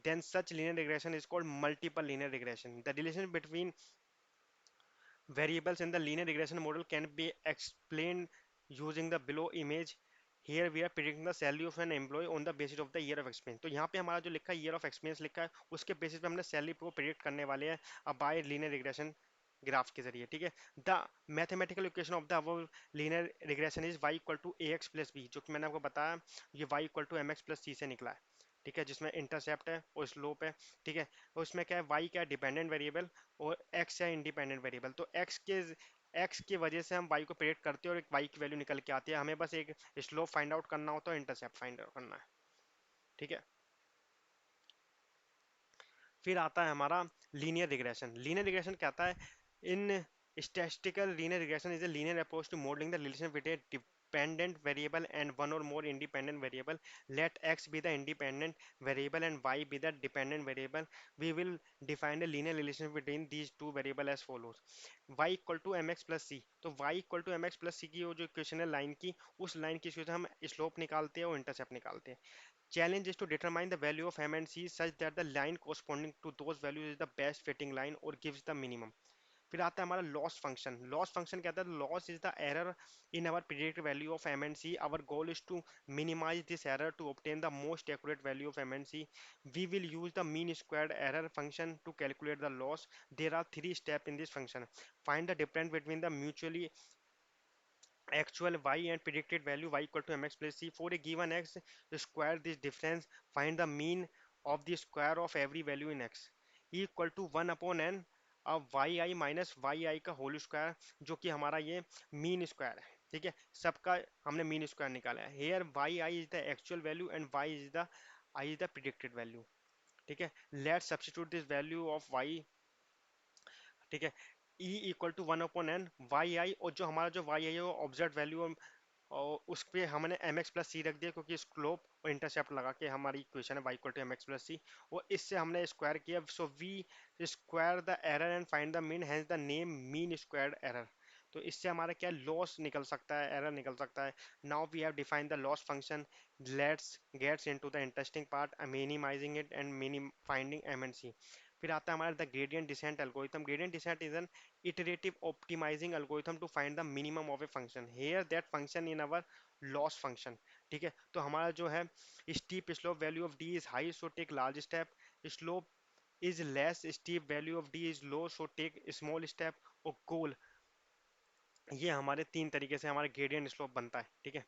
then such linear regression is called multiple linear regression. The relation between variables in the linear regression model can be explained using the below image. Here we are predicting the salary of an employee on the basis of the year of experience. तो यहाँ पे हमारा जो लिखा है year of experience लिखा है, उसके बेसिस पे हमने सैलरी को प्रिडिक्ट करने वाले हैं अब बाय लीनियर रिग्रेशन ग्राफ के जरिए, ठीक है। The mathematical equation of the above linear regression is y equal to a x plus b, जो कि मैंने आपको बताया, ये y equal to m x plus c से निकला है, ठीक है, जिसमें इंटरसेप्ट है और स्लोप है, ठीक है। और उसमें क्या है, y क्या है, डिपेंडेंट वेरिएबल, और x है इंडिपेंडेंट वेरिएबल। तो x की वजह से हम y को प्रेडिक्ट करते हैं और एक y की वैल्यू निकल के आती है, हमें बस एक स्लोप फाइंड आउट करना होता है, इंटरसेप्ट फाइंड आउट करना है, ठीक है। फिर आता है हमारा लीनियर रिग्रेशन। लीनियर रिग्रेशन कहता है, इन statistical linear regression is a linear approach to modeling the relation between a dependent variable and one or more independent variable. Let x be the independent variable and y be the dependent variable. We will define a linear relation between these two variables as follows. y equal to m x plus c, तो y equal to m x plus c की वो जो equation है line की, उस line की से हम स्लोप निकालते हैं और इंटरसेप्ट निकालते हैं। Challenge is to determine the value of m and c such that the line corresponding to those values is the best fitting line or gives the minimum. फिर आता है हमारा लॉस फंक्शन। लॉस फंक्शन कहता है loss is the error in our predicted value of M and C. Our goal is to minimize this error to obtain the most accurate value of m and c. We will use the mean squared error function to calculate the loss. There are three steps in this function. Find the difference between the mutually actual y and predicted value y equal to mx plus c. For a given x, square this difference, find the mean of the square of every value in x, e equal to 1 upon n अब yi minus y आई का whole square, जो कि हमारा ये mean square है, ठीक है। सबका हमने मीन स्क्वायर निकाला है। Here y i is the actual value and y is the i is the predicted value, ठीक है। Let substitute this value of y, ठीक है, e equal to 1/n y i, और जो हमारा जो वाई आई है वो ऑब्जर्व वैल्यू, और उस पे हमने एम एक्स प्लस सी रख दिया क्योंकि स्लोप और इंटरसेप्ट लगा के हमारी इक्वेशन है y equal to m x plus c, और इससे हमने स्क्वायर किया। So we square the error and find the mean, hence the name mean squared error. तो इससे हमारा क्या लॉस निकल सकता है, एरर निकल सकता है। Now we have defined the loss function. Let's gets into the interesting part, minimising it and minim finding m and c. फिर आता है हमारा the gradient descent algorithm. Gradient descent is an iterative optimizing algorithm to find the minimum of a function. Here that function in our loss function, ठीक है। तो हमारा जो है steep slope value of d is high so take large step, slope is less steep value of d is low so take small step, और goal, ये हमारे तीन तरीके से हमारा ग्रेडियंट स्लोप बनता है, ठीक है।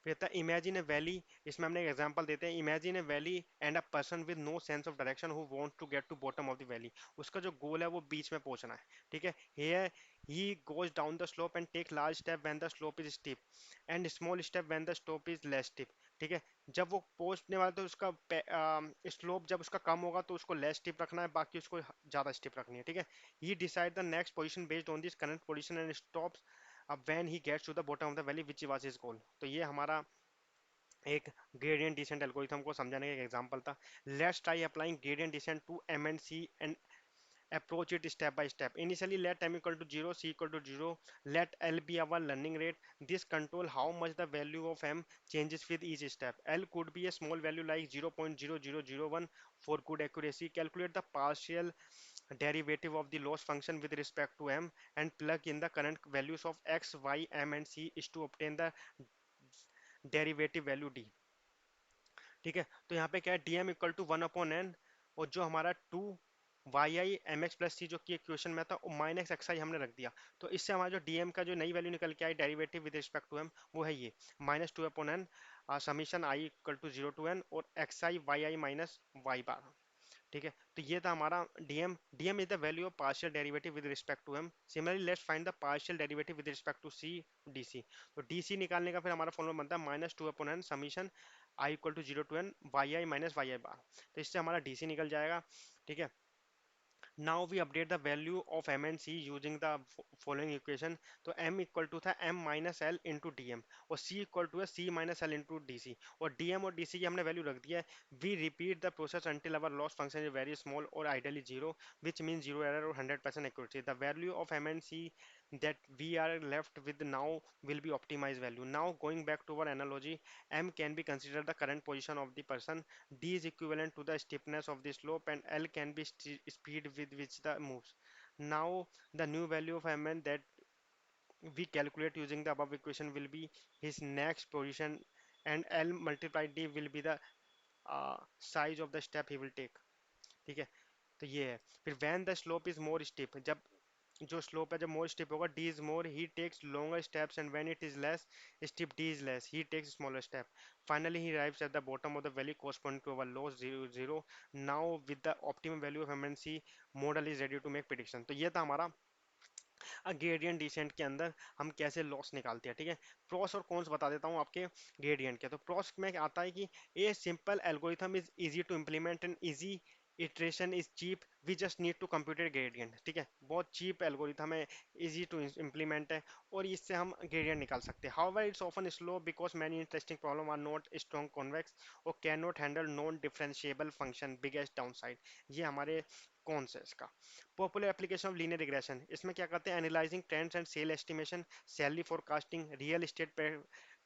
फिर था इमेजिन ए वैली। इसमें हमने एक एग्जांपल देते हैं, imagine a valley and a person with no sense of direction who want to get to bottom of the valley. उसका जो गोल है वो बीच में पहुंचना है, ठीक है। Here he goes down the slope and take large step when the slope is steep and small step when the slope is less steep, ठीक है। जब वो पहुंचने वाला तो उसका स्लोप जब उसका कम होगा तो उसको लेस स्टीप रखना है, बाकी उसको ज्यादा स्टीप रखनी है, ठीक है। He decide the next position based on this current position and stops up when he gets to the bottom of the valley which was his goal. तो ये हमारा एक ग्रेडियंट डिसेंट एल्गोरिथम को समझाने का एक एग्जांपल था। Let's try applying gradient descent to M and C and approach it step by step. Initially let m equal to 0, c equal to 0, let l be our learning rate. This control how much the value of m changes with each step. L could be a small value like 0.0001 for good accuracy. Calculate the partial derivative of the loss function with respect to m and plug in the current values of x, y, m and c is to obtain the derivative value d, ठीक है। तो यहाँ पे क्या है, dm equal to 1/n, और जो हमारा 2 y i m x plus c जो कि क्वेश्चन में था, माइनस एक्स आई हमने रख दिया। तो इससे हमारा जो डीएम का जो नई वैल्यू निकल के आई derivative with respect to m, वो है ये minus two upon n summation I equal to zero to n और x i y i minus y bar. ठीक है, तो ये था हमारा dm. Dm is the value of partial derivative with respect to m. Similarly let's find the partial derivative with respect to c dc. तो dc निकालने का फिर हमारा फॉर्मूला बनता है minus two upon n summation I equal to zero to n y i minus y i bar. तो इससे हमारा डीसी निकल जाएगा। ठीक है, now we update the value of m and c using the following equation. तो m equal to था m minus L into D M और c इक्वल टू है c minus L into D C, और dm और dc की हमने value रख दिया है। We repeat the process until our loss function is very small or ideally zero, which means zero error or 100% accuracy. The value of m and c that we are left with now will be optimized value. Now going back to our analogy, m can be considered the current position of the person, d is equivalent to the steepness of the slope, and l can be speed with which the moves. Now the new value of mn that we calculate using the above equation will be his next position, and l multiplied d will be the size of the step he will take. ठीक है, तो ये है। फिर when the slope is more steep, जब जो slope है जब मोर स्टेप होगा, D is more he takes longer steps, and when it is less step D is less he takes smaller step. Finally he arrives at the bottom of the valley corresponding to our loss zero zero. Now with the optimum value of M and C model is ready to make prediction. तो ये था हमारा gradient descent के अंदर हम कैसे loss निकालते हैं। ठीक है, प्रोस और कॉन्स बता देता हूँ आपके ग्रेडियंट के। तो प्रोस में आता है कि a simple algorithm is easy to implement and easy iteration is cheap, we just need to computed gradient. ठीक है, बहुत चीप एल्गोरिथम है, इजी टू इम्प्लीमेंट है, और इससे हम ग्रेडियंट निकाल सकते हैं। However it's often slow because many interesting problem are not strong convex और can not handle non differentiable function, biggest downside. ये हमारे कौन से इसका popular application of linear regression. इसमें क्या करते हैं, analysing trends and sale estimation, salary forecasting, real estate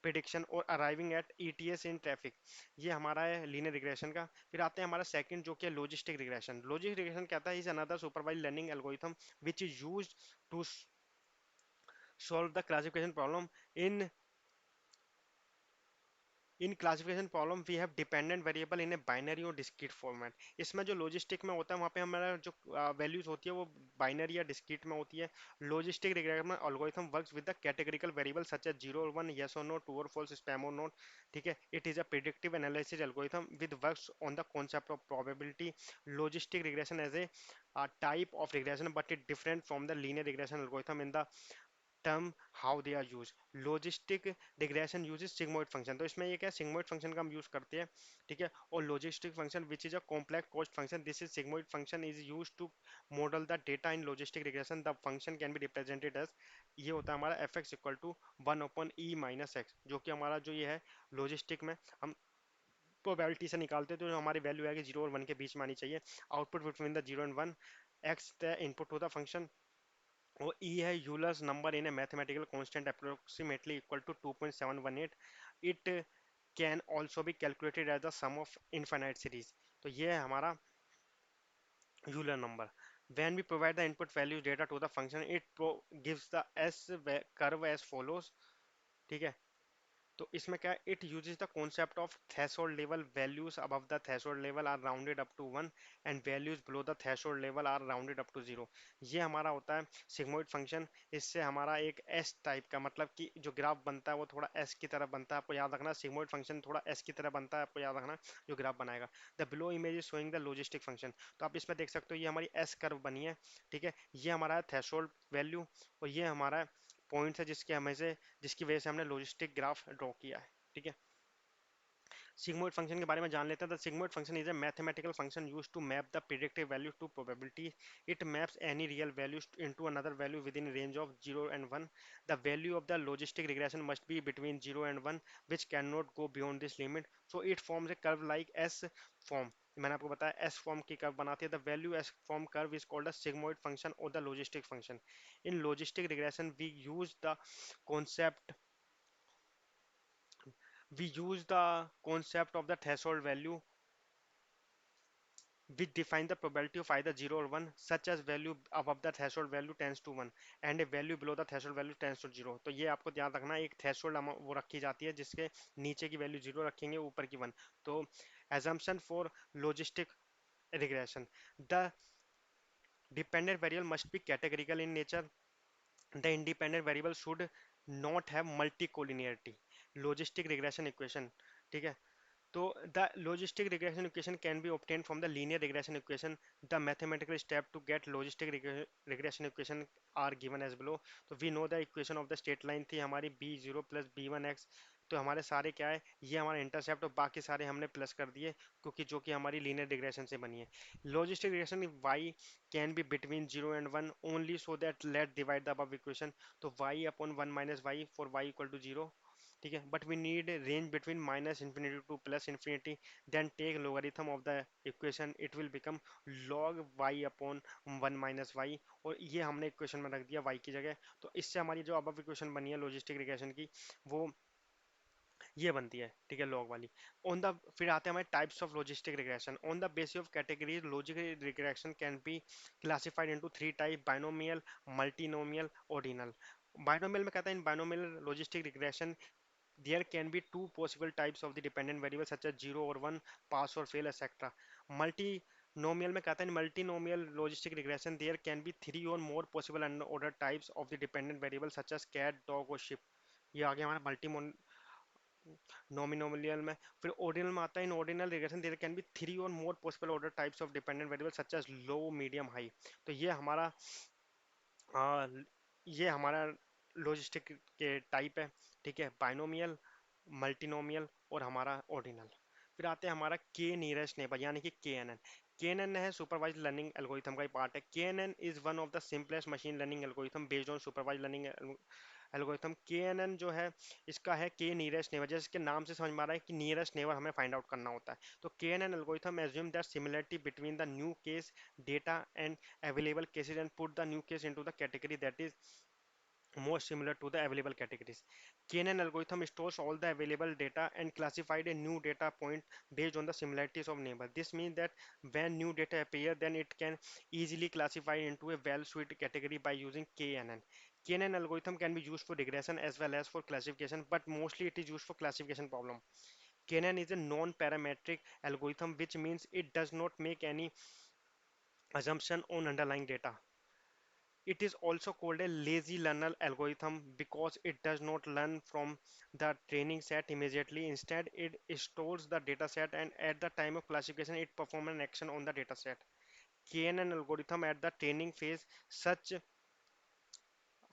prediction और arriving at ETAs in traffic. ये हमारा है लीनियर रिग्रेशन का। फिर आते हैं हमारा सेकंड जो कि है लॉजिस्टिक रिग्रेशन। लॉजिस्टिक रिग्रेशन कहता है is another supervised learning algorithm which is used to solve the classification problem in classification problem we have dependent variable in a binary और डिस्क्रीट फॉर्मेट। इसमें जो लॉजिस्टिक में होता है वहाँ पे हमारा जो वैल्यूज होती है वो बाइनरी या डिस्क्रीट में होती है। लॉजिस्टिक रिग्रेशन में algorithm works with the categorical variable such as zero और वन, यस और नो, ट्रू और फॉल्स, स्पैम और नॉट। ठीक है, it is a predictive analysis algorithm with works on the concept of probability. Logistic regression as a type of regression but it different from the linear regression algorithm in the term how they are used. Logistic regression uses sigmoid function। तो इसमें ये क्या है, sigmoid function का हम use करते हैं। ठीक है, और logistic function which is a complex cost function, this is sigmoid function is used to model the data in logistic regression। the function can be represented as, ये होता है हमारा fx equal to one upon E minus X, जो कि हमारा जो ये है लॉजिस्टिक में हम प्रोबेबिलिटी से निकालते हैं। तो जो हमारी वैल्यू आएगी जीरो और वन के बीच में आनी चाहिए। Output between the zero and one, X the input to the function, वो ई है Euler's number in a mathematical constant approximately equal to 2.718। It can also be calculated as the sum of infinite series. तो ये है हमारा Euler number. when we provide the input values data to the function it gives the s curve as follows। ठीक है, तो इसमें क्या है, it uses the concept of threshold level, values above the threshold level are rounded up to one and values below the threshold level are rounded up to zero. ये हमारा होता है सिग्मोइड फंक्शन। इससे हमारा एक एस टाइप का मतलब कि जो ग्राफ बनता है वो थोड़ा एस की तरह बनता है। आपको याद रखना सिग्मोइड फंक्शन थोड़ा एस की तरह बनता है, आपको याद रखना जो ग्राफ बनाएगा। The below image is showing the logistic function. तो आप इसमें देख सकते हो ये हमारी एस कर्व बनी है। ठीक है, ये हमारा है थ्रेशोल्ड वैल्यू और ये हमारा पॉइंट है जिसके हमें से जिसकी वजह से हमने लॉजिस्टिक ग्राफ ड्रॉ किया है। ठीक है, sigmoid फंक्शन के बारे में जान लेते हैं। The sigmoid function is a mathematical function used to map the predictive value to probability. It maps any real value into another value within range of 0 and 1। The value of the logistic regression must be between 0 and 1 which cannot go beyond this limit, so it forms a curve like S form। मैंने आपको बताया S form की curve बनाती है। The value S form curve is called a sigmoid function और the logistic function. In logistic regression we use the concept of the threshold value which define the probability of either 0 or 1, such as value above the threshold value tends to 1 and a value below the threshold value tends to 0। तो ये आपको ध्यान रखना है, एक threshold वो रखी जाती है जिसके नीचे की वैल्यू 0 रखेंगे, ऊपर की 1। तो assumption for logistic regression, the Dependent variable must be categorical in nature. The independent variable should not have multi-collinearity. Logistic regression equation, ठीक है? तो the logistic regression equation can be obtained from the linear regression equation. The mathematical step to get logistic regression equation are given as below. तो we know the equation of the straight line थी हमारी b0 plus b1x. तो हमारे सारे क्या है, ये हमारा इंटरसेप्ट और बाकी सारे हमने प्लस कर दिए क्योंकि जो कि हमारी लीनियर रिग्रेशन से बनी है. Logistic regression y can be between 0 and 1 only so that let divide the above equation. तो y upon 1 minus Y for y equal to 0. ठीक है, but we need range between minus infinity to plus infinity. Then take logarithm of the equation, it will become log y upon 1 minus Y. और ये हमने equation में रख दिया y की जगह. तो इससे हमारी जो अब इक्वेशन बनी है लॉजिस्टिक रिग्रेशन की, वो ये बनती है. ठीक है, लॉग वाली. ऑन द फिर आते हैं हमारे types of logistic regression. On the basis of categories logistic regression can be classified into three type: binomial, multinomial, ordinal. Binomial में कहता है in binomial logistic regression there can be two possible types of the dependent variable such as 0 or 1, pass or fail, etc. Multinomial में कहता है multinomial logistic regression there can be three or more possible unordered types of the dependent variable such as cat, dog or sheep. ये आ गया हमारा multi नॉमिनोमियल में. फिर ordinal में आता है in ordinal regression there can be three और more possible order types of dependent variable such as low, medium, high. तो आ, ये हमारा लॉजिस्टिक के टाइप है. ठीक है, बाइनोमियल, मल्टीनोमियल और हमारा ऑर्डिनल. फिर आते हैं हमारा के नियरेस्ट नेबर यानी कि K N N. K N N है सुपरवाइज लर्निंग एल्गोरिथम का ही पार्ट है. K N N is one of the simplest machine learning algorithm based on supervise learning algorithm. K N N जो है इसका है के नियरेस्ट नेबर. जैसे इसके नाम से समझ में आ रहा है कि नियरेस्ट नेबर हमें फाइंड आउट करना होता है. तो K N N algorithm assume that similarity between the new case data and available cases and put the new case into the category that is most similar to the available categories. KNN algorithm stores all the available data and classified a new data point based on the similarities of neighbor. This means that when new data appear, then it can easily classify into a well-suited category by using KNN. KNN algorithm can be used for regression as well as for classification, but mostly it is used for classification problem. KNN is a non-parametric algorithm, which means it does not make any assumption on underlying data. It is also called a lazy learner algorithm because it does not learn from the training set immediately. Instead, it stores the data set and at the time of classification, it performs an action on the data set. KNN algorithm at the training phase, such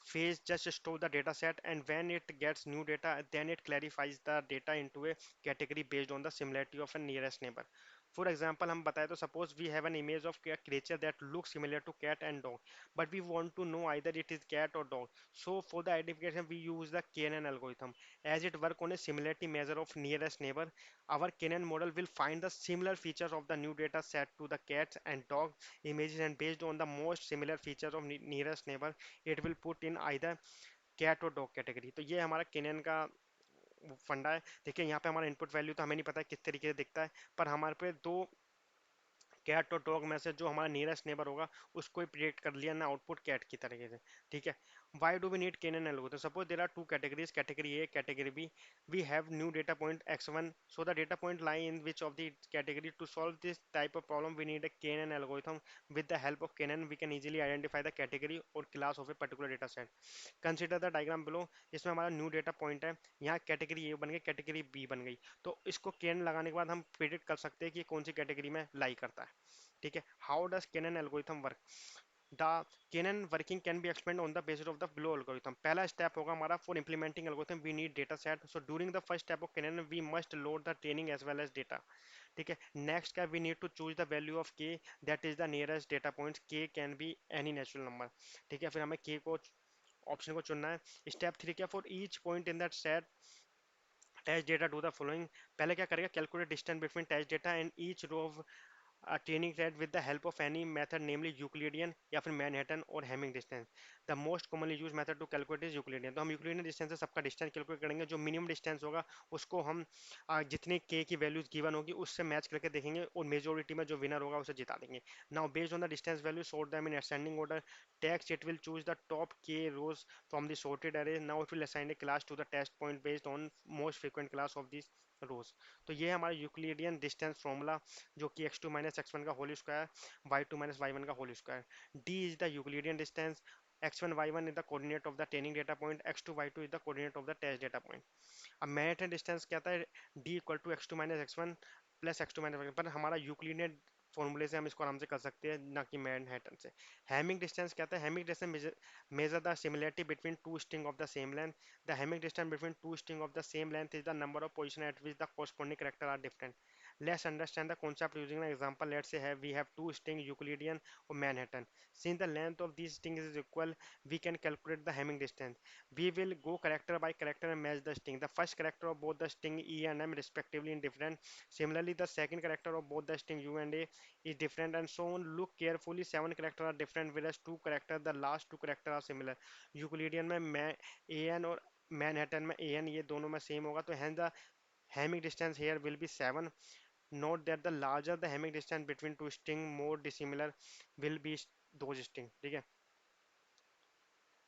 phase just store the data set, and when it gets new data, then it clarifies the data into a category based on the similarity of a nearest neighbor. For example, हम बताएं तो suppose we have an image of a creature that looks similar to cat and dog, but we want to know either it is cat or dog. So for the identification, we use the KNN algorithm. As it work on a similarity measure of nearest neighbor, our KNN model will find the similar features of the new data set to the cat and dog images, and based on the most similar features of nearest neighbor, it will put in either cat और dog category. तो ये हमारा Kenyon का फंडा है. देखिए यहाँ पे हमारा इनपुट वैल्यू तो हमें नहीं पता है किस तरीके से दिखता है, पर हमारे पे दो कैट और डॉग में से जो हमारा नियरेस्ट नेबर होगा उसको ही प्रिडिक्ट कर लिया ना आउटपुट कैट की तरीके से. ठीक है, why do we need KNN algorithm? Suppose there are two categories, category A, category B. We have new data point x1, so the data point lie in which of the category. To solve this type of problem we need a KNN algorithm. With the help of KNN we can easily identify the category और class of a particular data set. Consider the diagram below. इसमें हमारा new data point है, यहाँ category A बन गई, category B बन गई. तो इसको केन लगाने के बाद हम प्रिडिक्ट कर सकते हैं कि कौन सी कैटेगरी में लाई करता है. ठीक है, how does KNN algorithm work? The KNN working can be explain on the basis of the below algorithm. पहला स्टेप होगा हमारा for implementing algorithm we need data set. So during the first step of KNN we must load the training as well as data. ठीक है, next क्या, we need to choose the value of K that is the nearest data point. K can be any natural number. ठीक है, फिर हमें के को option को चुनना है. स्टेप थ्री क्या, for each point in that set test data do the following. पहले क्या करेगा, calculate distance between test data and each row of training set with the help of any method namely Euclidean या फिर Manhattan और Hamming distance. The most commonly use method to calculate is Euclidean. तो हम Euclidean distance से सबका distance calculate करेंगे. जो minimum distance होगा उसको हम जितने के की वैल्यूज गिवन होगी उससे मैच करके देखेंगे और मेजोरिटी में जो विनर होगा उसे जिता देंगे. Now based on the distance value sort them in ascending order. Text it will choose the top के रोज from the sorted array. Now it will assign a class to the test point based on most frequent class of these रोज। तो ये है हमारा Euclidean distance formula, जो कि x2 minus x one का whole square, y2 minus y1 का whole square. d is the Euclidean distance, x1 y1 is the coordinate of the training data point, x2 y2 is the coordinate of the test data point। अब Manhattan distance क्या था, d equal to x two minus x one plus x two minus, पर हमारा Euclidean फॉर्मूले से हम इसको आराम से कर सकते हैं, ना कि मैनहट्टन से। हैमिंग डिस्टेंस क्या था, Hamming distance measure the similarity between two string of the same length, the Hamming distance between two string of the same length is the number of position at which the corresponding character are different। Let's understand the concept using an example। Let's say we have two string Euclidean or Manhattan। Since the length of these strings is equal, we can calculate the Hamming distance। We will go character by character and match the string। The first character of both the string E and M respectively in different, similarly the second character of both the string U and A is different, and so on। Look carefully, seven characters are different whereas two characters, the last two characters are similar। Euclidean में मैं A N और Manhattan में A N ये दोनों में same होगा, तो hence the Hamming distance here will be 7। Note that the larger the Hamming distance between two string more dissimilar will be दो स्ट्रिंग। ठीक है,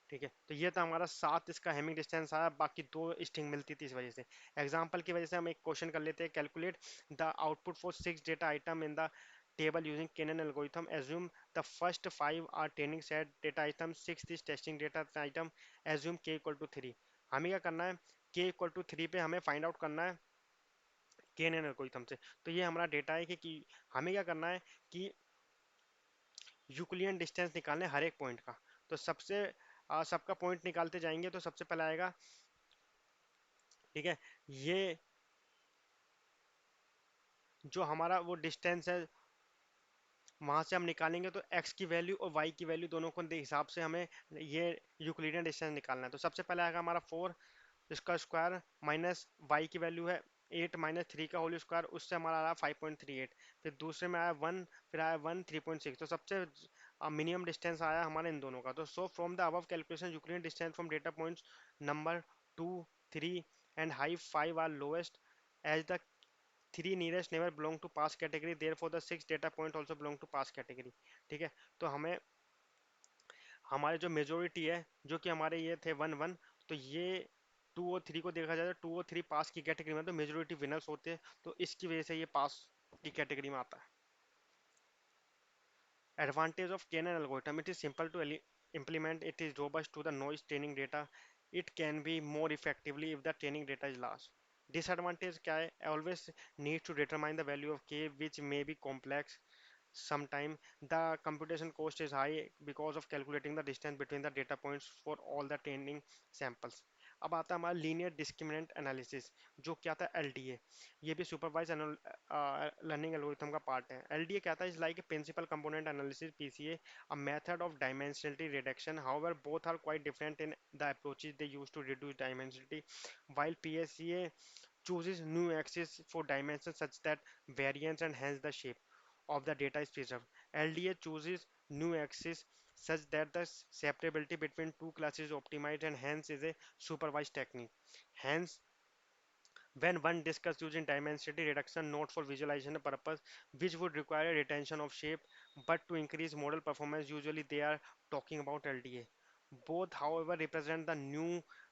ठीक है। तो ये था हमारा 7 इसका हेमिंग डिस्टेंस आया, बाकी दो स्ट्रिंग मिलती थी इस वजह से। एग्जांपल की वजह से हम एक क्वेश्चन कर लेते हैं। Calculate the output for 6 data item in the table using KNN algorithm. Assume the first 5 are training set data item, 6 is testing data item. Assume K equal to 3। हमें क्या करना है, के इक्वल टू 3 पे हमें फाइंड आउट करना है Kenin algorithm से। तो ये हमारा डेटा है कि हमें क्या करना है कि यूक्लिडियन डिस्टेंस निकालने हर एक पॉइंट का। तो सबका पॉइंट निकालते जाएंगे, तो सबसे पहले आएगा, ठीक है, ये जो हमारा वो डिस्टेंस है वहां से हम निकालेंगे, तो x की वैल्यू और y की वैल्यू दोनों को हिसाब से हमें ये यूक्लिडियन डिस्टेंस निकालना है। तो सबसे पहले आएगा हमारा 4 इसका स्क्वायर माइनस y की वैल्यू है 8 माइनस 3 का होल स्क्वायर, उससे हमारा आया 5.38। फिर दूसरे में आया 1, फिर आया 1 3.6। तो सबसे मिनिमम डिस्टेंस आया हमारे इन दोनों का। तो so from the above calculation Euclidean distance from data points number 2 3 and high 5 are lowest, as the 3 nearest neighbor belong to pass category, therefore the 6 data point also belong to pass category। ठीक है, तो हमें हमारे जो majority है, जो कि हमारे ये थे 1 1, तो ये 2 और 3 को देखा जाए तो 2 और 3 पास की कैटेगरी में, तो मेजोरिटी विनर्स होते हैं, तो इसकी वजह से ये पास की कैटेगरी में आता है। Advantage of K-NN algorithm: it is simple to implement, it is robust to the noise training data, it can be more effectively if the training data is large। Disadvantage क्या है, always need to determine the value of K, which may be complex sometime। The computation cost is high because of calculating the distance between the data points for all the training samples। अब आता है हमारा linear discriminant analysis, जो क्या था LDA. ये भी supervise learning algorithm का पार्ट है। एलडीए क्या था, is like a principal component analysis PCA, a method of dimensionality reduction. However both are quite different in the approaches they use to reduce dimensionality. while PSCA chooses new axis for dimensions such that variance and hence the shape of the data is preserved, LDA chooses new axis such that the separability between two classes is optimized and hence is a supervised technique। Hence, when one discussed using dimensity reduction not for visualization purpose, which would require a retention of shape, but to increase model performance, usually they are talking about LDA। Both, however, represent the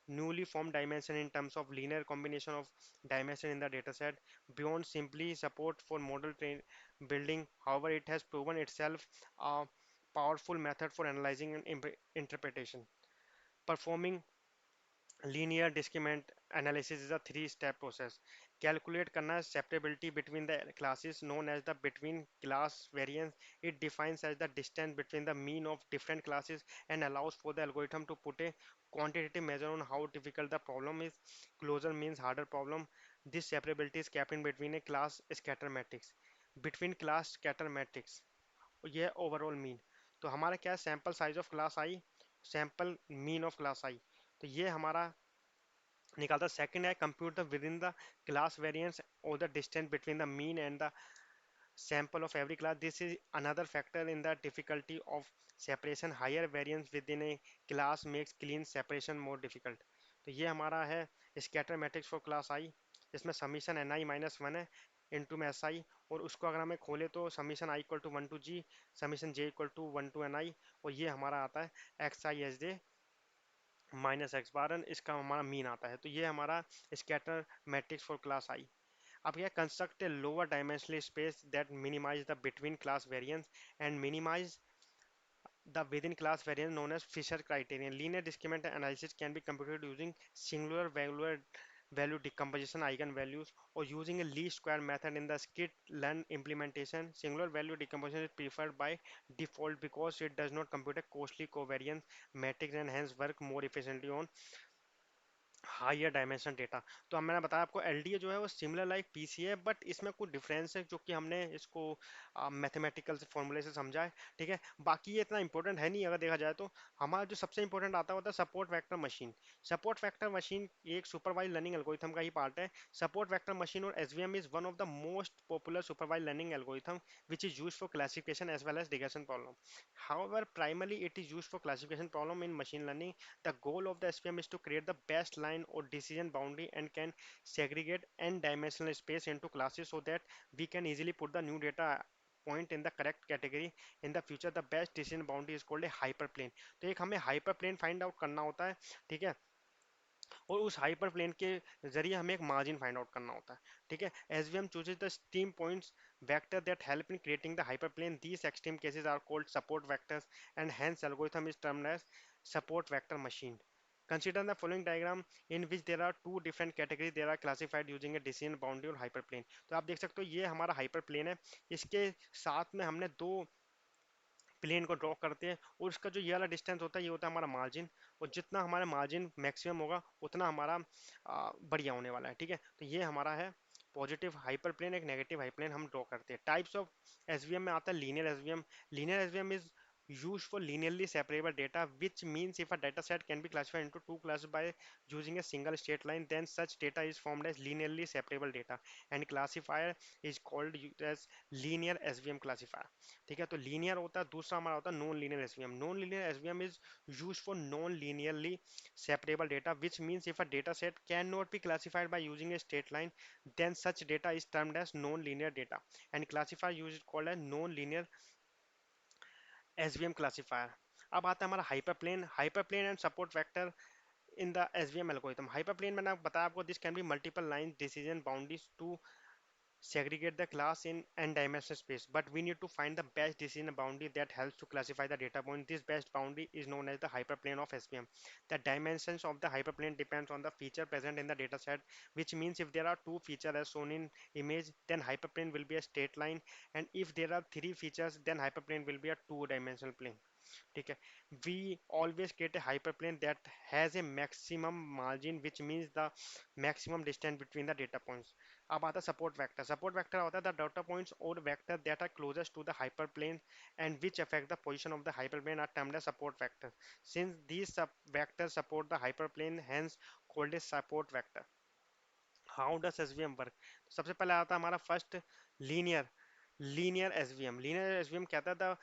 newly formed dimension in terms of linear combination of dimension in the dataset. Beyond simply support for model train building, however, it has proven itself a powerful method for analyzing and interpretation। Performing linear discriminant analysis is a three-step process। Calculate करना है separability between the classes known as the between class variance। It defines as the distance between the mean of different classes and allows for the algorithm to put a quantitative measure on how difficult the problem is। Closer means harder problem। This separability is kept in between a class scatter matrix। Between class scatter matrix, ये overall mean. तो हमारा क्या है, sample size of class I, sample mean of class I. तो ये हमारा निकालता। Second है compute the within the class variance और the distance between the mean and the sample of every class। This is another factor in the difficulty of separation। Higher variance within a class makes clean separation more difficult। तो ये हमारा है scatter matrix for class I, इसमें summation N I minus one है into में S I, और उसको अगर हमें खोले तो summation I equal to 1 to G, summation J equal to 1 to N I, और ये हमारा आता है X I S J minus X bar, इसका हमारा मीन आता है। तो ये हमारा scatter matrix for class I. अब क्या, construct a lower dimensional space that minimize the between class variance and minimize the within class variance known as Fisher criterion. Linear discriminant analysis can be computed using singular value decomposition eigenvalues or using a least square method in the scikit-learn implementation. Singular value decomposition is preferred by default because it does not compute a costly covariance matrix and hence work more efficiently on higher dimension data. तो अब मैंने बताया आपको LDA जो है वो similar like PC है, but इसमें कुछ डिफरेंस है जो कि हमने इसको मैथमेटिकल से फॉर्मूले से समझा है। ठीक है, बाकी ये इतना इंपॉर्टेंट है नहीं अगर देखा जाए तो। हमारा जो सबसे इंपॉर्टेंट आता होता है support vector machine. Support vector machine एक सुपरवाइज लर्निंग एल्गोरिथम का ही पार्ट है। सपोर्ट वेक्टर मशीन और SVM is one of the most popular supervise learning algorithm which is used for classification as well as regression problem. However, primarily it is used for classification problem in machine learning. The goal of the SVM is to create the best line or decision boundary and can segregate n-dimensional space into classes so that we can easily put the new data point in the correct category in the future. The best decision boundary is called a hyperplane. तो एक हमें hyperplane find out करना होता है, ठीक है, और उस हाइपर प्लेन के जरिए हमें एक मार्जिन फाइंड आउट करना होता है। ठीक है, SVM chooses the stream points vector that help in creating the hyperplane. These extreme cases are called support vectors and hence algorithm is termed as support vector machine. Consider the following diagram in which there are two different categories. They are classified using a decision boundary और hyperplane. तो आप देख सकते हो ये हमारा hyperplane है, इसके साथ में हमने दो प्लेन को ड्रॉ करते हैं और उसका जो ये वाला डिस्टेंस होता है ये होता है हमारा मार्जिन, और जितना हमारा मार्जिन मैक्सिमम होगा उतना हमारा बढ़िया होने वाला है। ठीक है, तो ये हमारा है पॉजिटिव हाइपर प्लेन, एक नेगेटिव हाइपर प्लेन हम ड्रॉ करते हैं। टाइप्स ऑफ एसवीएम में आता है linear SVM. Linear SVM is used for linearly separable data, which means if a data set can be classified into two classes by using a single straight line, then such data is formed as linearly separable data and classifier is called as linear SVM classifier। ठीक है, तो linear होता है, दूसरा हमारा होता है non linear SVM. Non linear SVM is use for non linearly separable data, which means if a data set cannot be classified by using a straight line, then such data is termed as non-linear data and classifier used called as non-linear SVM classifier। अब आता है हमारा hyperplane. Hyperplane and support vector in the SVM algorithm. Hyperplane मैंने बताया आपको, this can be multiple lines decision boundaries to segregate the class in n-dimensional space, but we need to find the best decision boundary that helps to classify the data point. This best boundary is known as the hyperplane of SVM. The dimensions of the hyperplane depends on the feature present in the data set, which means if there are two features as shown in image, then hyperplane will be a straight line, and if there are three features, then hyperplane will be a two-dimensional plane। ठीक है, we always create a hyperplane that has a maximum margin, which means the maximum distance between the data points। अब आता है support vector. Support vector होता है the data points और vector that are closest to the hyperplane and which affect the position of the hyperplane are termed as support vector. Since these vector support the hyperplane hence called as support vector। How does SVM work? सबसे पहले आता है हमारा first linear linear SVM. Linear SVM कहता है the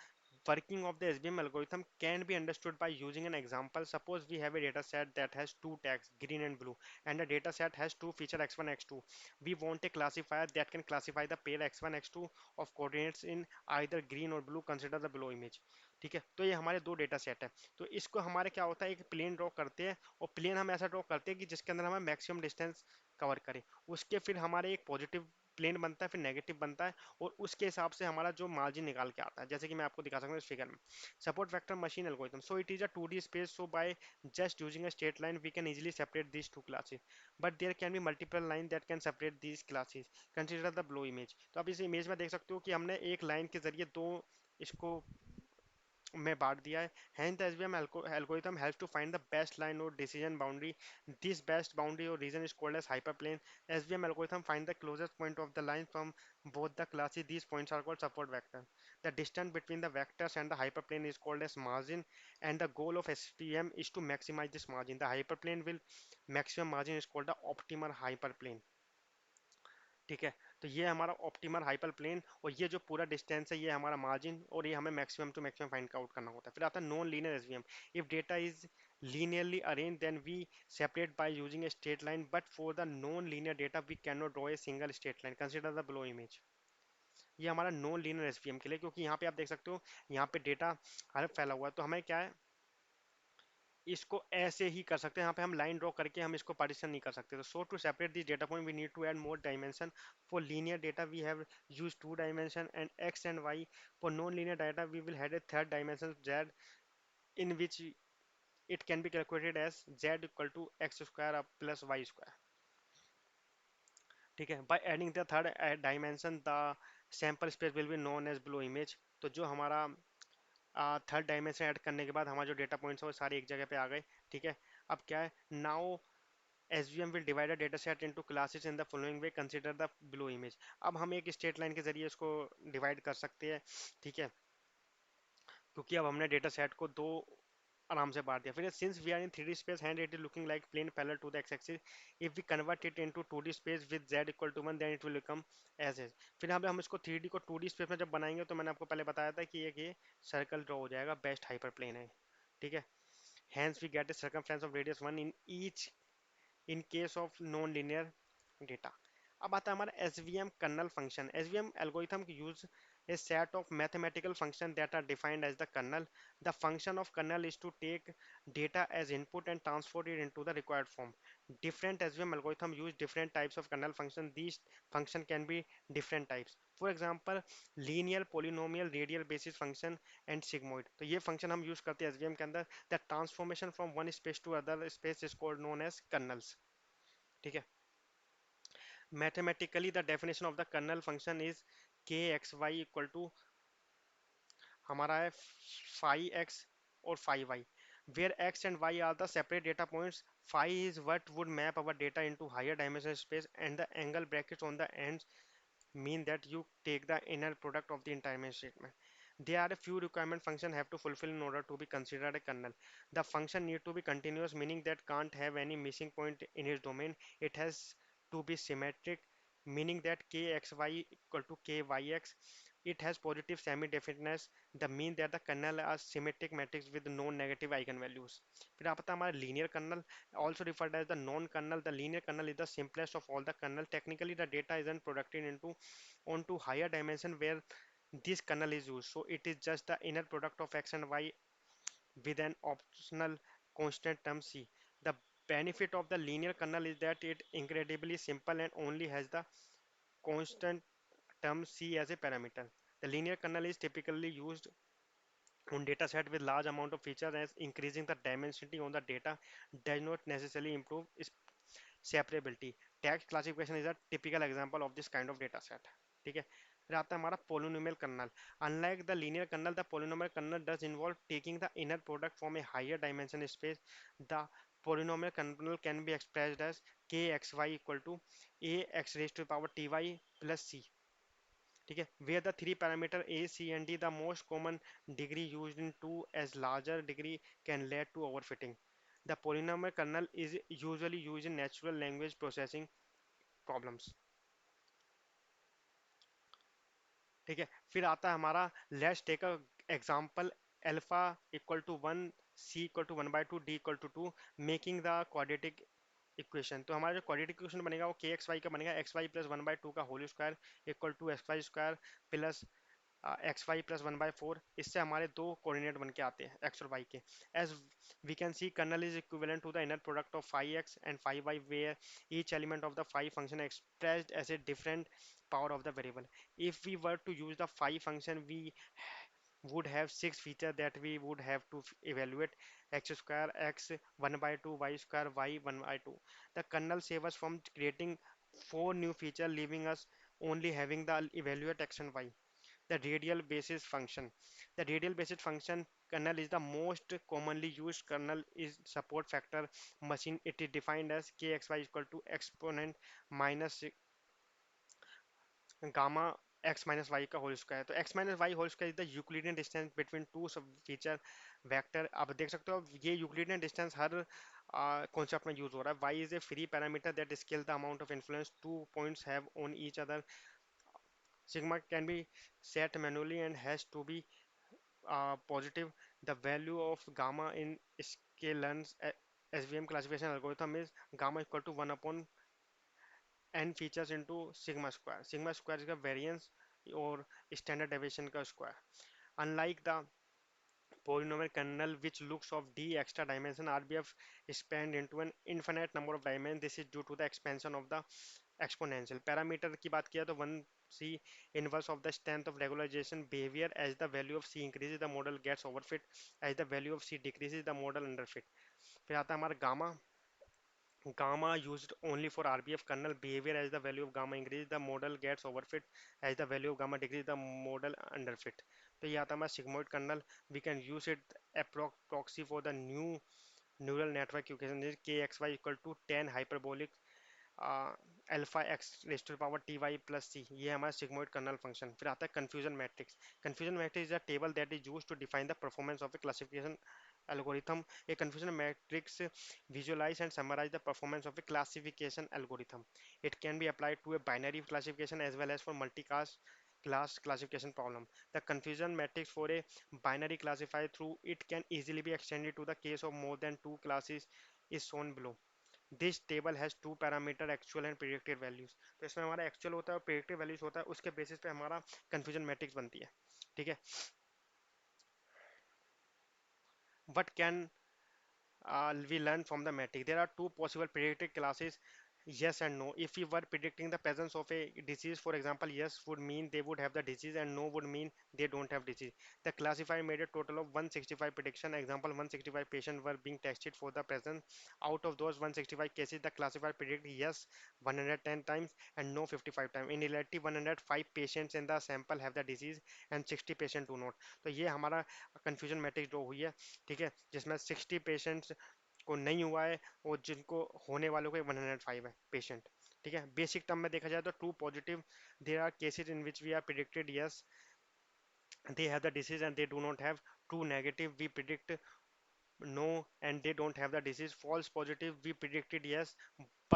working of the SVM algorithm can be understood by using an example. Suppose we have a data set that has two tags, green and blue, and the data set has two feature x1, x2. We want a classifier that can classify the pair x1, x2 of coordinates in either green or blue. Consider the below image। ठीक है, तो ये हमारे दो data set है। तो इसको हमारे क्या होता है, एक प्लेन ड्रॉ करते हैं और प्लेन हम ऐसा ड्रॉ करते हैं कि जिसके अंदर हमें मैक्सिमम डिस्टेंस कवर करें। उसके फिर हमारे एक पॉजिटिव प्लेन बनता है, फिर नेगेटिव बनता है, और उसके हिसाब से हमारा जो मार्जिन निकाल के आता है, जैसे कि मैं आपको दिखा सकता हूँ इस फिगर में। Support vector machine algorithm, so it is a 2D space, so by just using a straight line we can easily separate these two classes, but there can be multiple line that can separate these classes। Consider the below image। तो अब इस image में देख सकते हो कि हमने एक लाइन के जरिए दो इसको में बांट दिया है। Hence the SVM algorithm helps to find the best line or decision boundary. This best boundary or region is called as hyperplane। SVM algorithm find the closest point of the line from both the classes. These points are called support vector। The distance between the vectors and the hyperplane is called as margin, and the goal of SVM is to maximize this margin। The hyperplane will maximum margin is called the optimal hyperplane। ठीक है, तो ये हमारा optimal hyper plane, और ये जो पूरा distance है ये हमारा मार्जिन, और ये हमें maximum to maximum find out करना होता है। फिर आता है non linear SVM. If data is linearly arranged then we separate by using a straight line, but for the non linear data we cannot draw a single straight line। consider the below image। ये हमारा non linear SVM के लिए, क्योंकि यहाँ पे आप देख सकते हो यहाँ पे डेटा हर फैला हुआ है, तो हमें क्या है, इसको ऐसे ही कर सकते हैं, यहाँ पे हम लाइन ड्रॉ करके हम इसको पार्टीशन नहीं कर सकते। तो so to separate this data point we need to add more dimension. For linear data we have use 2 dimension and X and Y. For non linear data we will had a third dimension Z, in which it can be calculated as z equal to x square plus y square। ठीक है, by adding the third dimension the sample space will be known as below image। तो जो हमारा third dimension add करने के बाद हमारे जो डेटा पॉइंट्स हैं वो सारे एक जगह पे आ गए। ठीक है, अब क्या है, now SVM will divide a data set into classes in the following way, consider the below image। अब हम एक स्ट्रेट लाइन के जरिए इसको डिवाइड कर सकते हैं। ठीक है, क्योंकि अब हमने डेटा सेट को दो आराम से बांट दिया। फिर since we are in 3D space and it is looking like plane parallel to the x axis, if we convert it into 2D space with z equal to 1 then it will become as is. फिर हम इसको 3D को 2D space में जब बनाएंगे तो मैंने आपको पहले बताया था कि ये सर्कल ड्रॉ हो जाएगा, बेस्ट हाइपर प्लेन है। ठीक है, hence we get a circumference of radius 1 in each in case of non-linear data। अब आता है हमारा SVM kernel function। SVM algorithm use a set of mathematical functions that are defined as the kernel। The function of kernel is to take data as input and transfer it into the required form। Different SVM algorithm use different types of kernel function। These function can be different types। For example, linear, polynomial, radial basis function and sigmoid। तो ये function हम use करते हैं SVM के अंदर। The transformation from one space to other space is called known as kernels। ठीक है, mathematically the definition of the kernel function is K x y equal to हमारा है फाइव एक्स और five y, where x and y are the separate data points। phi is what would map our data into higher dimensional space and the angle brackets on the ends mean that you take the inner product of the entire statement। There are a few requirement function have to fulfill in order to be considered a kernel। The function need to be continuous, meaning that can't have any missing point in its domain। It has to be symmetric, meaning that kxy equal to kyx। It has positive semi-definiteness, the mean that the kernel are symmetric matrix with no negative eigenvalues। फिर आप पता हमारा linear kernel also referred as the non-kernel। The linear kernel is the simplest of all the kernel। Technically the data isn't produced into onto higher dimension where this kernel is used, so it is just the inner product of x and y with an optional constant term c। The benefit of the linear kernel is that it incredibly simple and only has the constant term c as a parameter। The linear kernel is typically used on data set with large amount of features, as increasing the dimensionality on the data does not necessarily improve separability। Text classification is a typical example of this kind of data set। ठीक है, फिर आता है हमारा polynomial kernel। Unlike the linear kernel, the polynomial kernel does involve taking the inner product from a higher dimension space। The polynomial kernel can be expressed as kxy equal to a x raised to the power ty plus c। ठीक है, where the three parameter a c and d, the most common degree used in 2 as larger degree can lead to overfitting। The polynomial kernel is usually used in natural language processing problems। ठीक है, फिर आता है हमारा let's take a example alpha equal to 1, C equal to 1/2, D equal to 2, making the quadratic equation. तो हमारा जो quadratic equation बनेगा वो के एक्स वाई का बनेगा, एक्स वाई प्लस 1/2 का whole square equal to x y square plus x y plus 1/4। इससे हमारे दो कोऑर्डिनेट बन के आते हैं एक्स और वाई के। As we can see kernel is equivalent to the inner product of five x and five y, where each element of the five function expressed as a different power of the variable। If we were to use the phi function, we would have six features that we would have to evaluate: x square, x 1/2, y square, y 1/2। The kernel saves us from creating four new features, leaving us only having the evaluate x and y। The radial basis function, the radial basis function kernel is the most commonly used kernel is support factor machine। It is defined as kxy equal to exponent minus gamma x minus y का whole square. तो x minus y whole square is the Euclidean distance between two sub feature vector. आप देख सकते हो ये Euclidean distance हर concept में use हो रहा है। y is a free parameter that scales the amount of influence two points have on each other। sigma can be set manually and has to be positive। The value of gamma in scalars SVM classification algorithm is gamma equal to 1 upon n features into sigma square। sigma square is का variance और standard deviation का square। Unlike the Polynomial kernel which looks of d extra dimension RBF expand into an infinite number of dimensions. This is due to the expansion of the exponential. Parameter की बात किया तो 1c inverse of the strength of regularization behavior. As the value of c increases the model gets overfit, as the value of c decreases the model underfit. फिर आता है हमारा gamma. Gamma used only for RBF kernel behavior. As the value of gamma increases the model gets overfit, as the value of gamma decreases the model underfit. तो ये आता है हमारा sigmoid kernel. We can use it approx proxy for the new neural network equation is kxy equal to 10 hyperbolic alpha X raise to power T Y plus C. ये हमारा sigmoid kernel function. फिर आता है confusion matrix. Confusion matrix is a table that is used to define the performance of a classification algorithm. A confusion matrix visualize and summarize the performance of a classification algorithm. It can be applied to a binary classification as well as for multicast class classification problem. The confusion matrix for a binary classifier through it can easily be extended to the case of more than two classes is shown below. This table has two parameter actual and predicted values. तो इसमें हमारा actual होता है और predicted values होता है, उसके basis पे हमारा कंफ्यूजन मैट्रिक्स बनती है. ठीक है. What can we learn from the matrix. There are two possible predicted classes, yes and no. If we were predicting the presence of a disease, for example, yes would mean they would have the disease and no would mean they don't have disease. The classifier made a total of 165 prediction. Example, 165 patients were being tested for the presence. Out of those 165 cases, the classifier predict yes 110 times and no 55 times. In reality, 105 patients in the sample have the disease and 60 patients do not. तो ये हमारा confusion matrix draw हुई है. ठीक है, जिसमें 60 patients को नहीं हुआ है और जिनको होने वालों को 105 है पेशेंट. ठीक है. बेसिक टर्म में देखा जाए तो true positive, there are cases in which we are predicted yes they have the disease and they do not have. True negative, we predict no and they don't have the disease. False positive, we predicted yes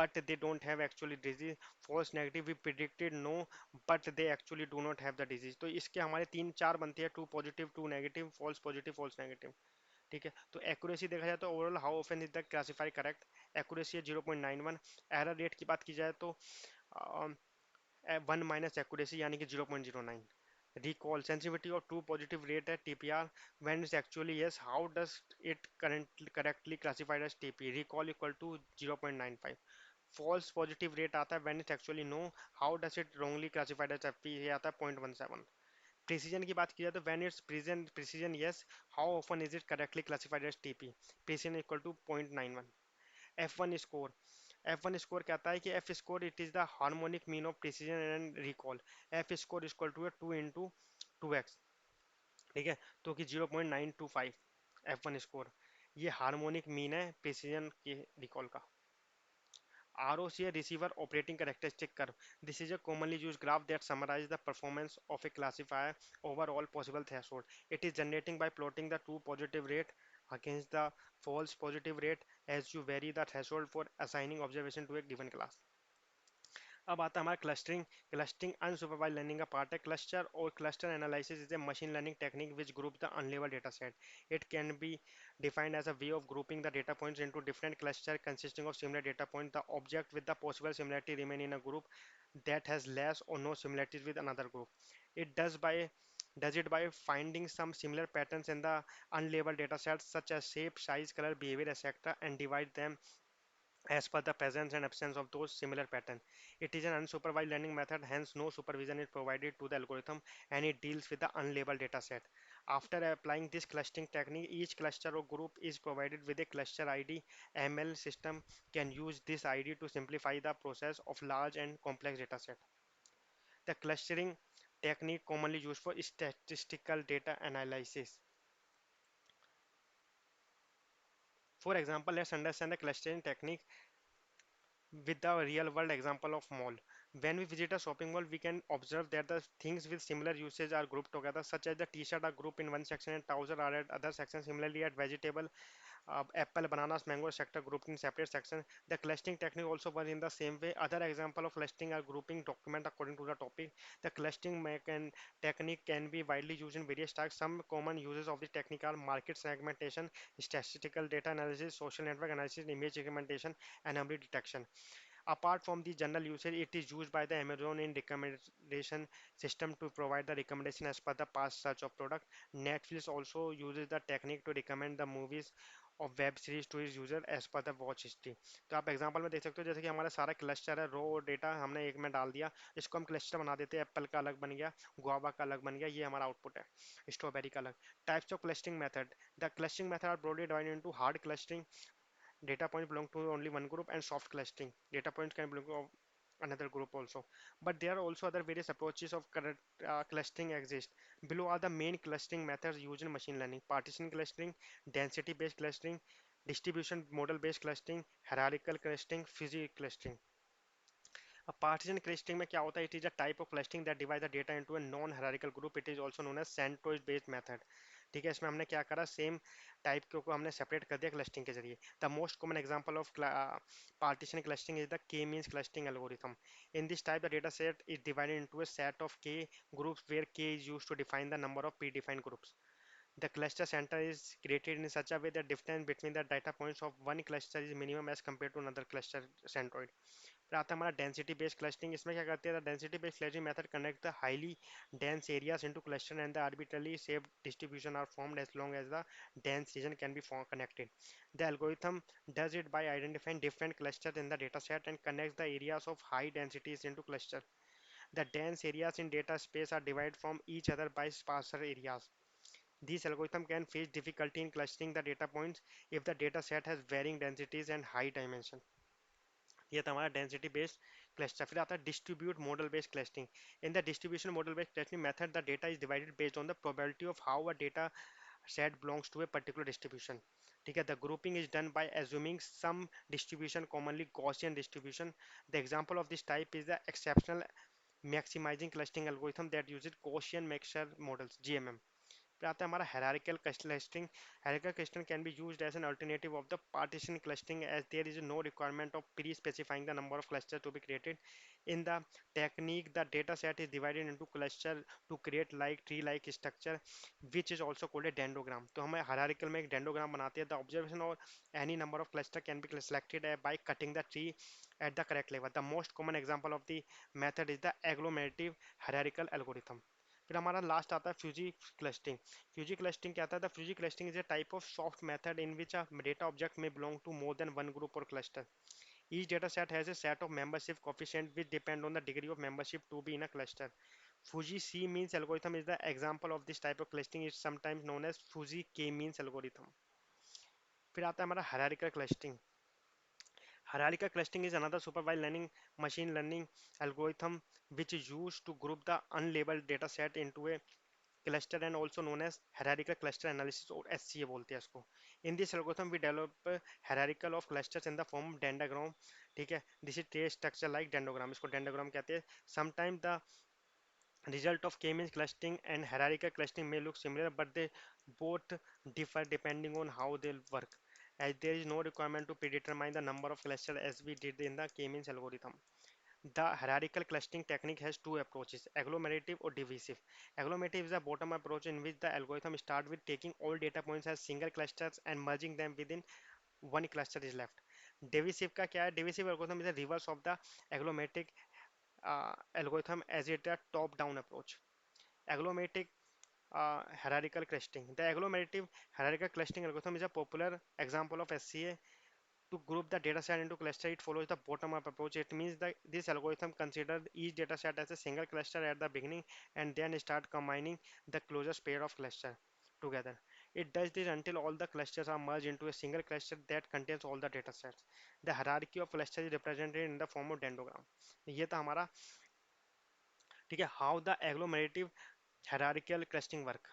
but they don't have actually disease. False negative, we predicted no but they actually do not have the disease. तो इसके हमारे तीन चार बनते हैं, true positive, true negative, false positive, false negative. ठीक है. तो एक्यूरेसी देखा जाए तो overall how often is the classify correct, accuracy है 0.91. एरर रेट की बात की जाए तो 1 माइनस एक्यूरेसी यानी कि 0.09. recall sensitivity or true positive rate at TPR when it's actually yes, how does it currently correctly classified as TP? Recall equal to 0.95. false positive rate आता है when it's actually no, how does it wrongly classified as FP? ये आता है 0.17. Precision की बात की जाए तो when it's present precision yes, how often is it correctly classified as TP? Precision equal to 0.91. F1 score. F1 score कहता है कि F score it is the harmonic mean of precision and recall. F score equal to 2 into 2x. ठीक है. तो कि 0.925 F1 score, ये harmonic mean है precision के रिकॉल का. ROC, receiver operating characteristic curve. This is a commonly used graph that summarizes the performance of a classifier over all possible threshold. It is generating by plotting the true positive rate against the false positive rate as you vary the threshold for assigning observation to a given class. अब आता है हमारा clustering. Clustering unsupervised learning का part है. Cluster और cluster analysis is A machine learning technique which group the unlabelled data set. It can B defined as a way of grouping the data points into different clusters consisting of similar data points. The object with the possible similarity remain in a group that has less or no similarities with another group. It does it by finding some similar patterns in the unlabeled data sets such as shape, size, color, behavior, etc. and divide them as per the presence and absence of those similar patterns. It is an unsupervised learning method, hence no supervision is provided to the algorithm and it deals with the unlabeled data set. After applying this clustering technique, each cluster or group is provided with a cluster ID. ML system can use this ID to simplify the process of large and complex data set. The clustering technique commonly used for statistical data analysis. For example, let's understand the clustering technique with the real world example of mall. When we visit a shopping mall, we can observe that the things with similar usage are grouped together, such as the t-shirt are grouped in one section and trousers are at other section. Similarly, at vegetable, apple, bananas, mango sector grouped in separate section. The clustering technique also works in the same way. Other example of clustering are grouping document according to the topic. The clustering technique can be widely used in various tasks. Some common uses of the technique are market segmentation, statistical data analysis, social network analysis, image segmentation, anomaly detection. Apart from the general usage, it is used by the Amazon in recommendation system to provide the recommendation as per the past search of product. Netflix also uses the technique to recommend the movies और web series to is user as per the watch history. तो आप example में देख सकते हो जैसे कि हमारा सारा क्लस्टर है, रो डेटा हमने एक में डाल दिया, इसको हम क्लस्टर बना देते हैं, एप्पल का अलग बन गया, गुआवा का अलग बन गया, ये हमारा आउटपुट है, स्ट्रॉबेरी का अलग। Types of clustering method, the clustering method are broadly divided into hard clustering, data points belong to only one group, and soft clustering, data points can belong to another group also. But there are also other various approaches of current clustering exist. Below are the main clustering methods used in machine learning: partition clustering, density based clustering, distribution model based clustering, hierarchical clustering, fuzzy clustering. A partition clustering में क्या होता है? It is a type of clustering that divides the data into a non-hierarchical group. It is also known as centroid based method. ठीक है, इसमें हमने क्या करा, सेम टाइप को हमने सेपरेट कर दिया क्लस्टरिंग के जरिए। The most common example of partition clustering is the K means clustering algorithm. In this type the data set is divided into a set of K groups where K is used to define the number of predefined groups. The cluster center is created in such a way that difference between the data points of one cluster is minimum as compared to another cluster centroid. फिर आता है हमारा density based clustering. इसमें क्या करते हैं, density based clustering method connect the highly dense areas into cluster and the arbitrarily shaped distribution are formed as long as the dense region can be connected. The algorithm does it by identifying different clusters in the dataset and connects the areas of high densities into cluster. The dense areas in data space are divided from each other by sparser areas. This algorithm can face difficulty in clustering the data points if the data set has varying densities and high dimension. ये था हमारा density based cluster. फिर आता है distribute model based clustering. In the distribution model based clustering method the data is divided based on the probability of how a data set belongs to a particular distribution. ठीक है, the grouping is done by assuming some distribution, commonly Gaussian distribution. The example of this type is the exceptional maximizing clustering algorithm that uses Gaussian mixture models, GMM. फिर आता है हमारा hierarchical clustering. Hierarchical clustering can be used as an alternative of the partition clustering as there is no requirement of pre-specifying the number of clusters to be created. In the technique, the data set is divided into cluster to create like tree-like structure, which is also called a dendrogram. तो हमें hierarchical में एक dendrogram बनाते हैं. The observation or any number of cluster can be selected by cutting the tree at the correct level. The most common example of the method is the agglomerative hierarchical algorithm. फिर हमारा last आता है Fuji clustering. Fuji clustering क्या आता है? The fuzzy clustering is a type of soft method in which a data object may belong to more than one group और cluster. Each data set has a set of membership coefficient which depend on the degree of membership to be in a cluster. Fuji C-means algorithm is the example of this type of clustering. It's sometimes known as Fuji K-means algorithm. फिर आता है हमारा hierarchical clustering. Hierarchical clustering is another supervised learning machine learning algorithm which is used to group the unlabeled data set into a cluster and also known as hierarchical cluster analysis or SCA बोलते हैं इसको. In this algorithm we develop hierarchical of clusters in the form of dendrogram. ठीक है, this is trace structure like dendrogram, इसको dendrogram कहते हैं. Sometimes the result of k-means clustering and hierarchical clustering may look similar, but they both differ depending on how they work, as there is no requirement to predetermine the number of clusters as we did in the k-means algorithm. The hierarchical clustering technique has two approaches, agglomerative or divisive. Agglomerative is a bottom approach in which the algorithm starts with taking all data points as single clusters and merging them within one cluster is left. Divisive का क्या है? Divisive algorithm is a reverse of the agglomerative algorithm as it a top-down approach. Agglomerative hierarchical clustering. The agglomerative hierarchical clustering algorithm is a popular example of SCA. To group the dataset into cluster, it follows the bottom-up approach. It means that this algorithm considers each dataset as a single cluster at the beginning and then start combining the closest pair of cluster together. It does this until all the clusters are merged into a single cluster that contains all the datasets. The hierarchy of clusters is represented in the form of dendrogram. ये था हमारा, ठीक है, how the agglomerative hierarchical clustering work.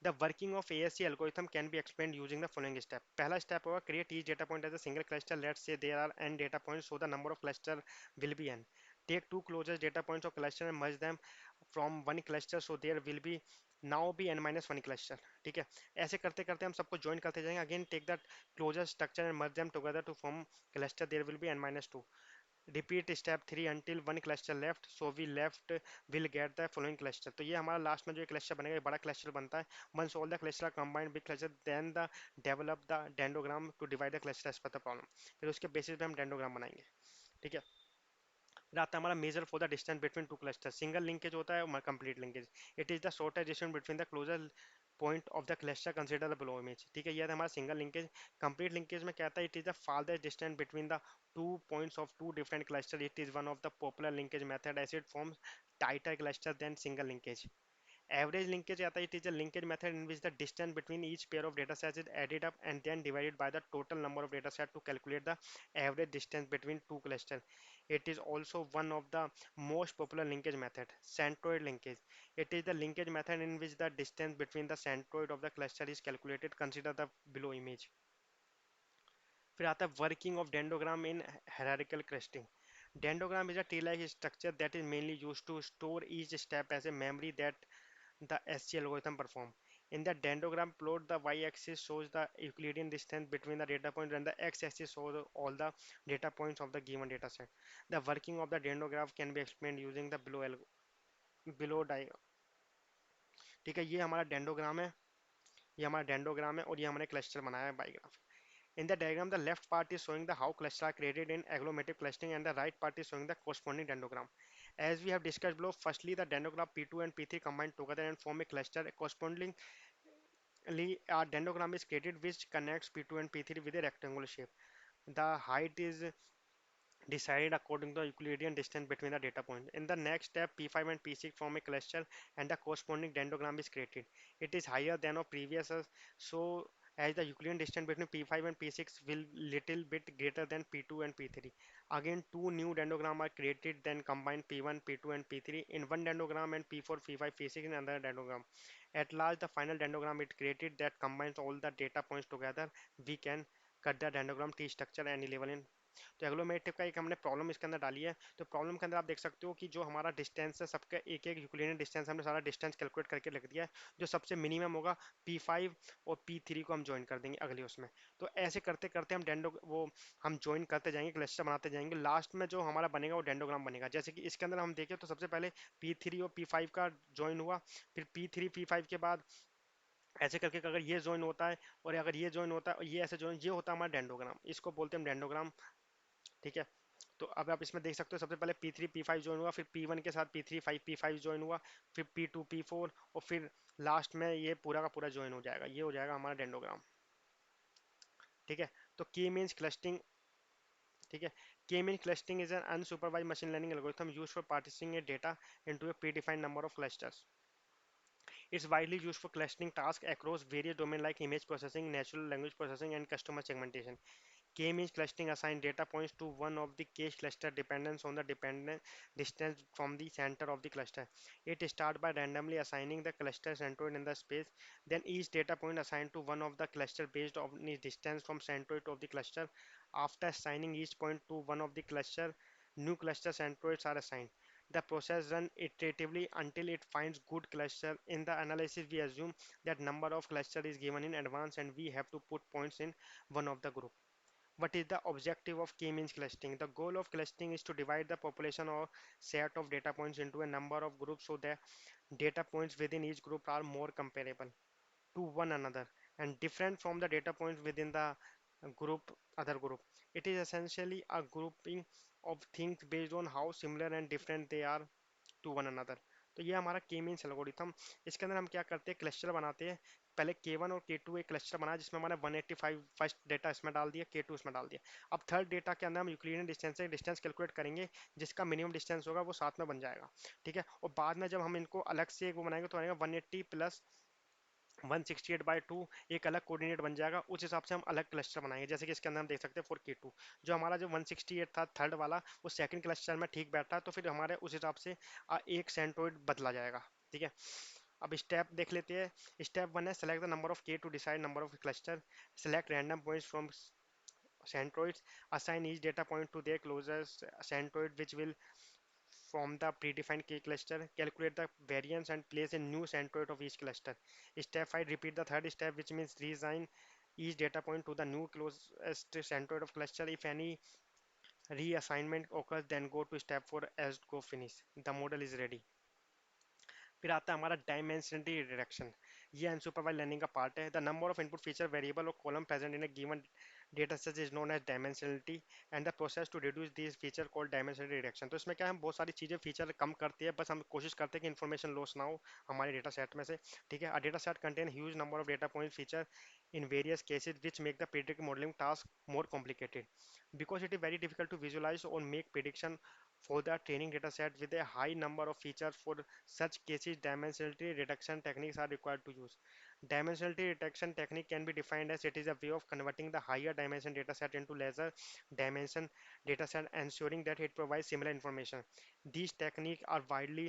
The working of ASC algorithm can be explained using the following step. पहला step होगा, create each data point as a single cluster. Let's say there are n data points, so the number of cluster will be n. Take two closest data points of cluster and merge them from one cluster, so there will be now be n minus one cluster. ठीक है, ऐसे करते करते हम सबको join करते जाएंगे. Again take that closest structure and merge them together to form cluster. There will be n minus two. Repeat step 3 until one cluster left, so we left will get the following cluster। तो ये हमारा last में जो एक cluster बनेगा, ये बड़ा cluster बनता है। once all the cluster are combined big cluster, then the develop the dendrogram to divide the cluster as per the problem। फिर उसके बेसिस पे हम डेंडोग्राम बनाएंगे। ठीक है, फिर आता है हमारा measure for the distance between two cluster. Single linkage होता है और complete linkage. It is the shortest distance between the closer point of the cluster consider the below image. ठीक है, ये है हमारा सिंगल लिंकेज। कंप्लीट लिंकेज में क्या आता है, it is the farthest distance between the two points of two different cluster. It is one of the popular linkage method as it forms tighter cluster than single linkage. Average linkage आता है, it is a linkage method in which the distance between each pair of data sets is added up and then divided by the total number of data sets to calculate the average distance between two clusters. It is also one of the most popular linkage method. Centroid linkage. It is the linkage method in which the distance between the centroid of the cluster is calculated. Consider the below image. फिर आता है working of dendrogram in hierarchical clustering. Dendrogram is a tree-like structure that is mainly used to store each step as a memory that the SG algorithm perform. In the dendrogram plot, the y-axis shows the Euclidean distance between the data points and the x-axis shows all the data points of the given data set. The working of the dendrogram can be explained using the below diagram। ठीक है, ये हमारा dendrogram है, ये हमारा dendrogram है और ये हमने क्लस्टर बनाया है by graph. In the diagram, the left part is showing the how clusters are created in agglomerative clustering and the right part is showing the corresponding dendrogram. As we have discussed below, firstly the dendrogram P2 and P3 combine together and form a cluster. Correspondingly, a dendrogram is created which connects P2 and P3 with a rectangular shape. The height is decided according to the Euclidean distance between the data points. In the next step, P5 and P6 form a cluster and the corresponding dendrogram is created. It is higher than of previous, so as the Euclidean distance between P5 and P6 will little bit greater than P2 and P3. Again, two new dendrograms are created, then combine P1, P2 and P3 in one dendrogram and P4, P5, P6 in another dendrogram. At last, the final dendrogram is created that combines all the data points together. We can cut the dendrogram T structure any level in। तो agglomerative का एक हमने problem इसके अंदर डाली है। तो problem के अंदर आप देख सकते हो कि जो हमारा डिस्टेंस है सबका एक एक यूक्लिडियन डिस्टेंस हमने सारा डिस्टेंस कैलकुलेट करके लिख दिया है। जो सबसे मिनिमम होगा P5 और P3 को हम ज्वाइन कर देंगे अगले उसमें। तो ऐसे करते करते हम डेंडो वो हम ज्वाइन करते जाएंगे, क्लस्टर बनाते जाएंगे। लास्ट में जो हमारा बनेगा वो डेंडोग्राम बनेगा। जैसे कि इसके अंदर हम देखें तो सबसे पहले P3 और P5 का ज्वाइन हुआ, फिर P3 P5 के बाद ऐसे करके अगर ये ज्वाइन होता है और अगर ये ज्वाइन होता है और ये ऐसे ज्वाइन, ये होता है हमारा डेंडोग्राम। इसको बोलते हैं डेंडोग्राम। ठीक है, तो अब आप इसमें देख सकते हो सबसे पहले P3 P5 ज्वाइन हुआ, फिर P1 के साथ P3 5 P5 ज्वाइन हुआ, फिर P2 P4 और फिर लास्ट में ये पूरा का पूरा ज्वाइन हो जाएगा। ये हो जाएगा हमारा डेंडोग्राम। ठीक है, तो के मींस क्लस्टरिंग। ठीक है, के mean clustering is an unsupervised machine learning algorithm used for partitioning A data into A predefined number of clusters. It's widely used for clustering tasks across various domains like image processing, natural language processing, and customer segmentation. K-means clustering assign data points to one of the cache cluster dependence on the dependent distance from the center of the cluster. It starts by randomly assigning the cluster centroid in the space. Then each data point assigned to one of the cluster based on its distance from centroid of the cluster. After assigning each point to one of the cluster, new cluster centroids are assigned. The process runs iteratively until it finds good cluster. In the analysis, we assume that number of cluster is given in advance and we have to put points in one of the group. What is the objective of k-means clustering? The goal of clustering is to divide the population or set of data points into a number of groups so that data points within each group are more comparable to one another and different from the data points within the other group. It is essentially a grouping of things based on how similar and different they are to one another. तो ये हमारा के means algorithm. इसके अंदर हम क्या करते हैं, क्लस्टर बनाते हैं। पहले K1 और K2 एक क्लस्टर बनाया जिसमें हमारे 185 फर्स्ट डेटा इसमें डाल दिया, K2 इसमें डाल दिया। अब थर्ड डेटा के अंदर हम यूक्लिडियन डिस्टेंस से डिस्टेंस कैलकुलेट करेंगे, जिसका मिनिमम डिस्टेंस होगा वो साथ में बन जाएगा। ठीक है, और बाद में जब हम इनको अलग से वो बनाएंगे तो आएगा 180 प्लस 168/2 एक अलग कोऑर्डिनेट बन जाएगा। उस हिसाब से हम अलग क्लस्टर बनाएंगे। जैसे कि इसके अंदर हम देख सकते हैं फॉर K2 जो हमारा जो 168 था थर्ड वाला वो सेकंड क्लस्टर में ठीक बैठा है, तो फिर हमारे उस हिसाब से एक सेंट्रोइड बदला जाएगा। ठीक है, अब स्टेप देख लेते हैं। स्टेप 1 है select the number of K to decide number of cluster, select random points from centroids, assign each data point to their closest centroid which will from the predefined K cluster, calculate the variance and place a new centroid of each cluster. Step 5, repeat the third step, which means reassign each data point to the new closest centroid of cluster. If any reassignment occurs, then go to step 4 as go finish, the model is ready. फिर आता है हमारा dimensionality reduction. ये unsupervised learning का part है। The number of input feature variable और column present in a given data set is known as dimensionality and the process to reduce this feature called dimensionality reduction. तो इसमें क्या है, हम बहुत सारी चीज़ें फीचर कम करते हैं, बस हम कोशिश करते हैं कि इन्फॉर्मेशन लॉस ना हो हमारे डेटा सेट में से। ठीक है, data set contain huge number of data point feature in various cases which make the predictive modeling task more complicated because it is very difficult to visualize or make prediction for the training data set with a high number of features. For such cases, dimensionality reduction techniques are required to use. Dimensionality reduction technique can be defined as it is a way of converting the higher dimension data set into lesser dimension data set, ensuring that it provides similar information. These techniques are widely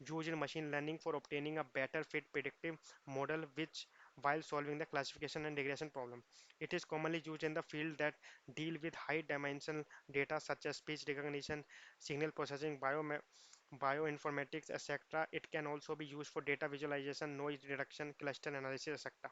used in machine learning for obtaining a better fit predictive model which while solving the classification and regression problem. It is commonly used in the field that deal with high dimensional data such as speech recognition, signal processing, bioinformatics, etc. It can also be used for data visualization, noise reduction, cluster analysis, etc.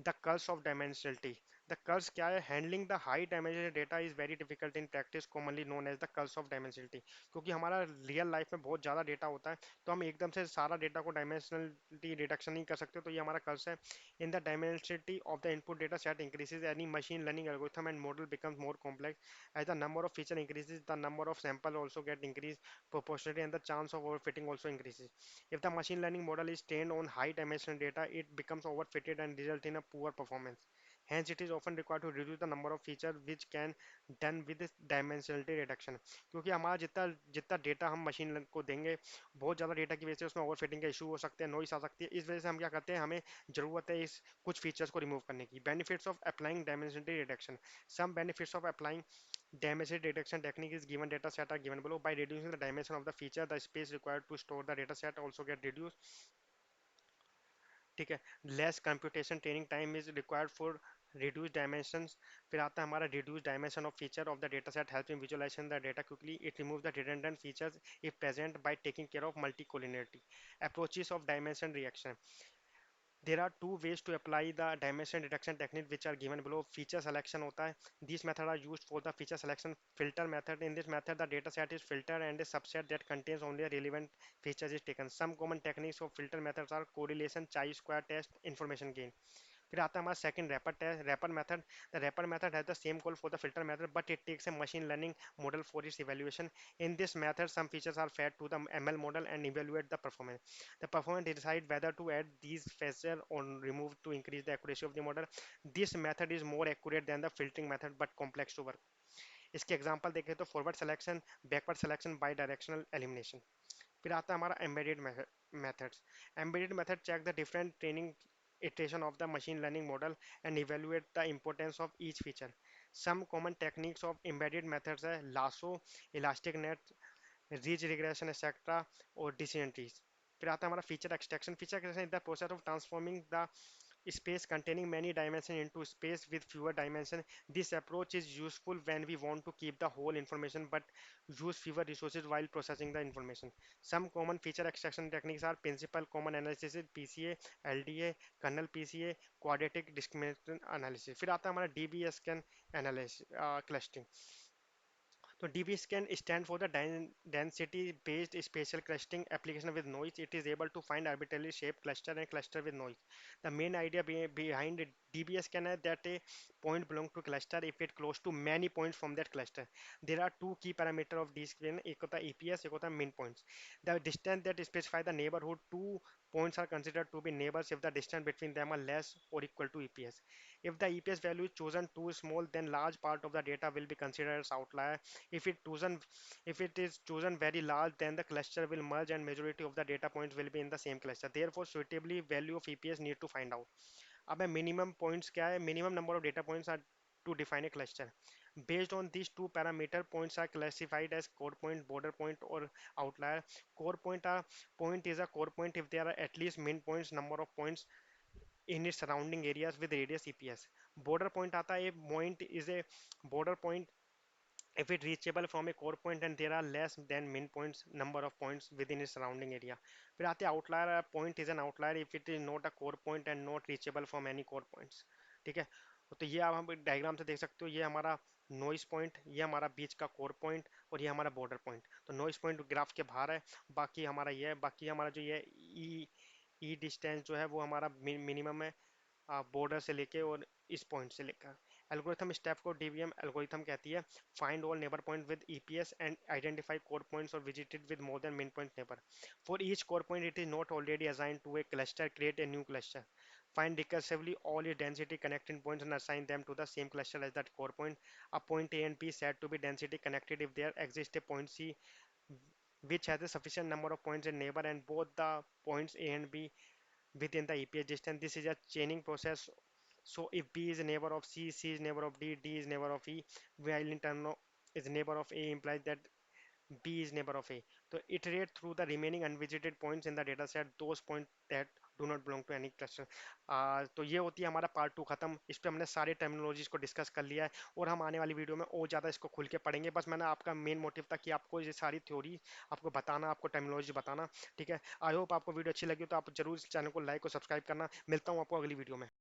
The curse of dimensionality. The curse क्या है, handling the high dimensional data is very difficult in practice, commonly known as the curse of dimensionality. क्योंकि हमारा real life में बहुत ज़्यादा data होता है, तो हम एकदम से सारा डेटा को डायमेंशनलिटी रिडक्शन नहीं कर सकते, तो ये हमारा कर्स है। In the dimensionality of the input data set increases, any machine learning algorithm and model becomes more complex as the number of feature increases, the number of sample also get increased proportionally and the chance of overfitting also increases. If the machine learning model is trained on high dimensional data, it becomes overfitted and result in a poor performance. Hence, it is often required to reduce the number of features which can done with this dimensionality reduction. क्योंकि हमारा जितना जितना data हम machine को देंगे, बहुत ज़्यादा data की वजह से उसमें ओवरफिटिंग का इशू हो सकते हैं, नॉइस आ सकती है। इस वजह से हम क्या करते हैं, हमें ज़रूरत है इस कुछ फीचर्स को रिमूव करने की। Benefits of applying dimensionality reduction. Some benefits of applying dimension reduction technique is given data set are given below. By reducing the dimension of the feature, the space required to store the data set also get reduced. ठीक है, less computation training time is required for reduce dimensions. फिर आता है हमारा reduce dimension of feature of the data set help in visualization the data quickly. It remove the redundant features if present by taking care of multi collinearity. Approaches of dimension reaction. There are two ways to apply the dimension reduction technique which are given below. Feature selection होता है, these methods are used for the feature selection. Filter method, in this method the data set is filtered and a subset that contains only a relevant features is taken. Some common techniques of filter methods are correlation, chi-square test, information gain. फिर आता है हमारा second wrapper test, wrapper method. The wrapper method has the same call for the filter method but it takes a machine learning model for its evaluation. In this method some features are fed to the ML model and evaluate the performance. The performance decide whether to add these features or remove to increase the accuracy of the model. This method is more accurate than the filtering method but complex to work. इसके example देखें तो forward selection, backward selection, bi directional elimination. फिर आता है हमारा embedded methods. Embedded method check the different training iteration of the machine learning model and evaluate the importance of each feature. Some common techniques of embedded methods are lasso, elastic net, ridge regression, etc. और decision trees. फिर आता है हमारा feature extraction. Feature extraction is the process of transforming the space containing many dimensions into space with fewer dimensions. This approach is useful when we want to keep the whole information but use fewer resources while processing the information. Some common feature extraction techniques are principal common analysis, PCA, LDA, kernel PCA, quadratic discriminant analysis. फिर आता है हमारा DBSCAN analysis clustering. So DBSCAN stand for the density based spatial clustering application with noise. It is able to find arbitrarily shaped cluster and cluster with noise. The main idea behind DBSCAN is that a point belongs to cluster if it close to many points from that cluster. There are two key parameters of DBSCAN, एक होता है EPS, एक होता है mean points. The distance that specify the neighborhood, two points are considered to be neighbors if the distance between them are less or equal to EPS. If the EPS value is chosen too small, then large part of the data will be considered as outlier. If it is chosen very large, then the cluster will merge and majority of the data points will be in the same cluster. Therefore, suitably value of EPS need to find out. अब minimum points क्या है? Minimum number of data points are to define a cluster. Based on these two parameter, points are classified as core point, border point, or outlier. Point is a core point if there are at least min points number of points in its surrounding areas with radius EPS. Border point आता है, point is a border point if it reachable from a core point and there are less than min points number of points within its surrounding area. फिर आते हैं outlier. Point is an outlier if it is not a core point and not reachable from any core points. ठीक है, तो ये आप हम diagram से देख सकते हो, ये हमारा नॉइस पॉइंट, ये हमारा बीच का कोर पॉइंट, और ये हमारा बॉर्डर पॉइंट। तो नॉइस पॉइंट ग्राफ के बाहर है, बाकी हमारा ये है, बाकी हमारा जो ये ई डिस्टेंस जो है वो हमारा मिनिमम है बॉर्डर से लेके और इस पॉइंट से लेकर। एल्गोरिथम स्टेप को डीवीएम एल्गोरिथम कहती है। Find all neighbor point with EPS and identify core points और visited with more than min point neighbor. For each core point it is not already assigned to a cluster, create a new cluster. Find recursively all its density connecting points and assign them to the same cluster as that core point. A point A and B said to be density connected if there exists a point C which has a sufficient number of points in neighbor and both the points A and B within the EPS distance. This is a chaining process. So if B is a neighbor of C, C is neighbor of D, D is neighbor of E, while in turn is neighbor of A implies that B is neighbor of A. So iterate through the remaining unvisited points in the data set, those points that do not belong to any cluster. तो ये होती है हमारा part two खत्म। इस पे हमने सारे टर्मिनोलॉजीज को डिस्कस कर लिया है, और हम आने वाली वीडियो में और ज़्यादा इसको खुल के पढ़ेंगे। बस मैंने आपका मेन मोटिव था कि आपको ये सारी थ्योरी आपको बताना, आपको टर्मिनोलॉजी बताना। ठीक है, आई होप आपको वीडियो अच्छी लगी हो तो आप जरूर इस चैनल को लाइक और सब्सक्राइब करना। मिलता हूँ आपको अगली वीडियो में।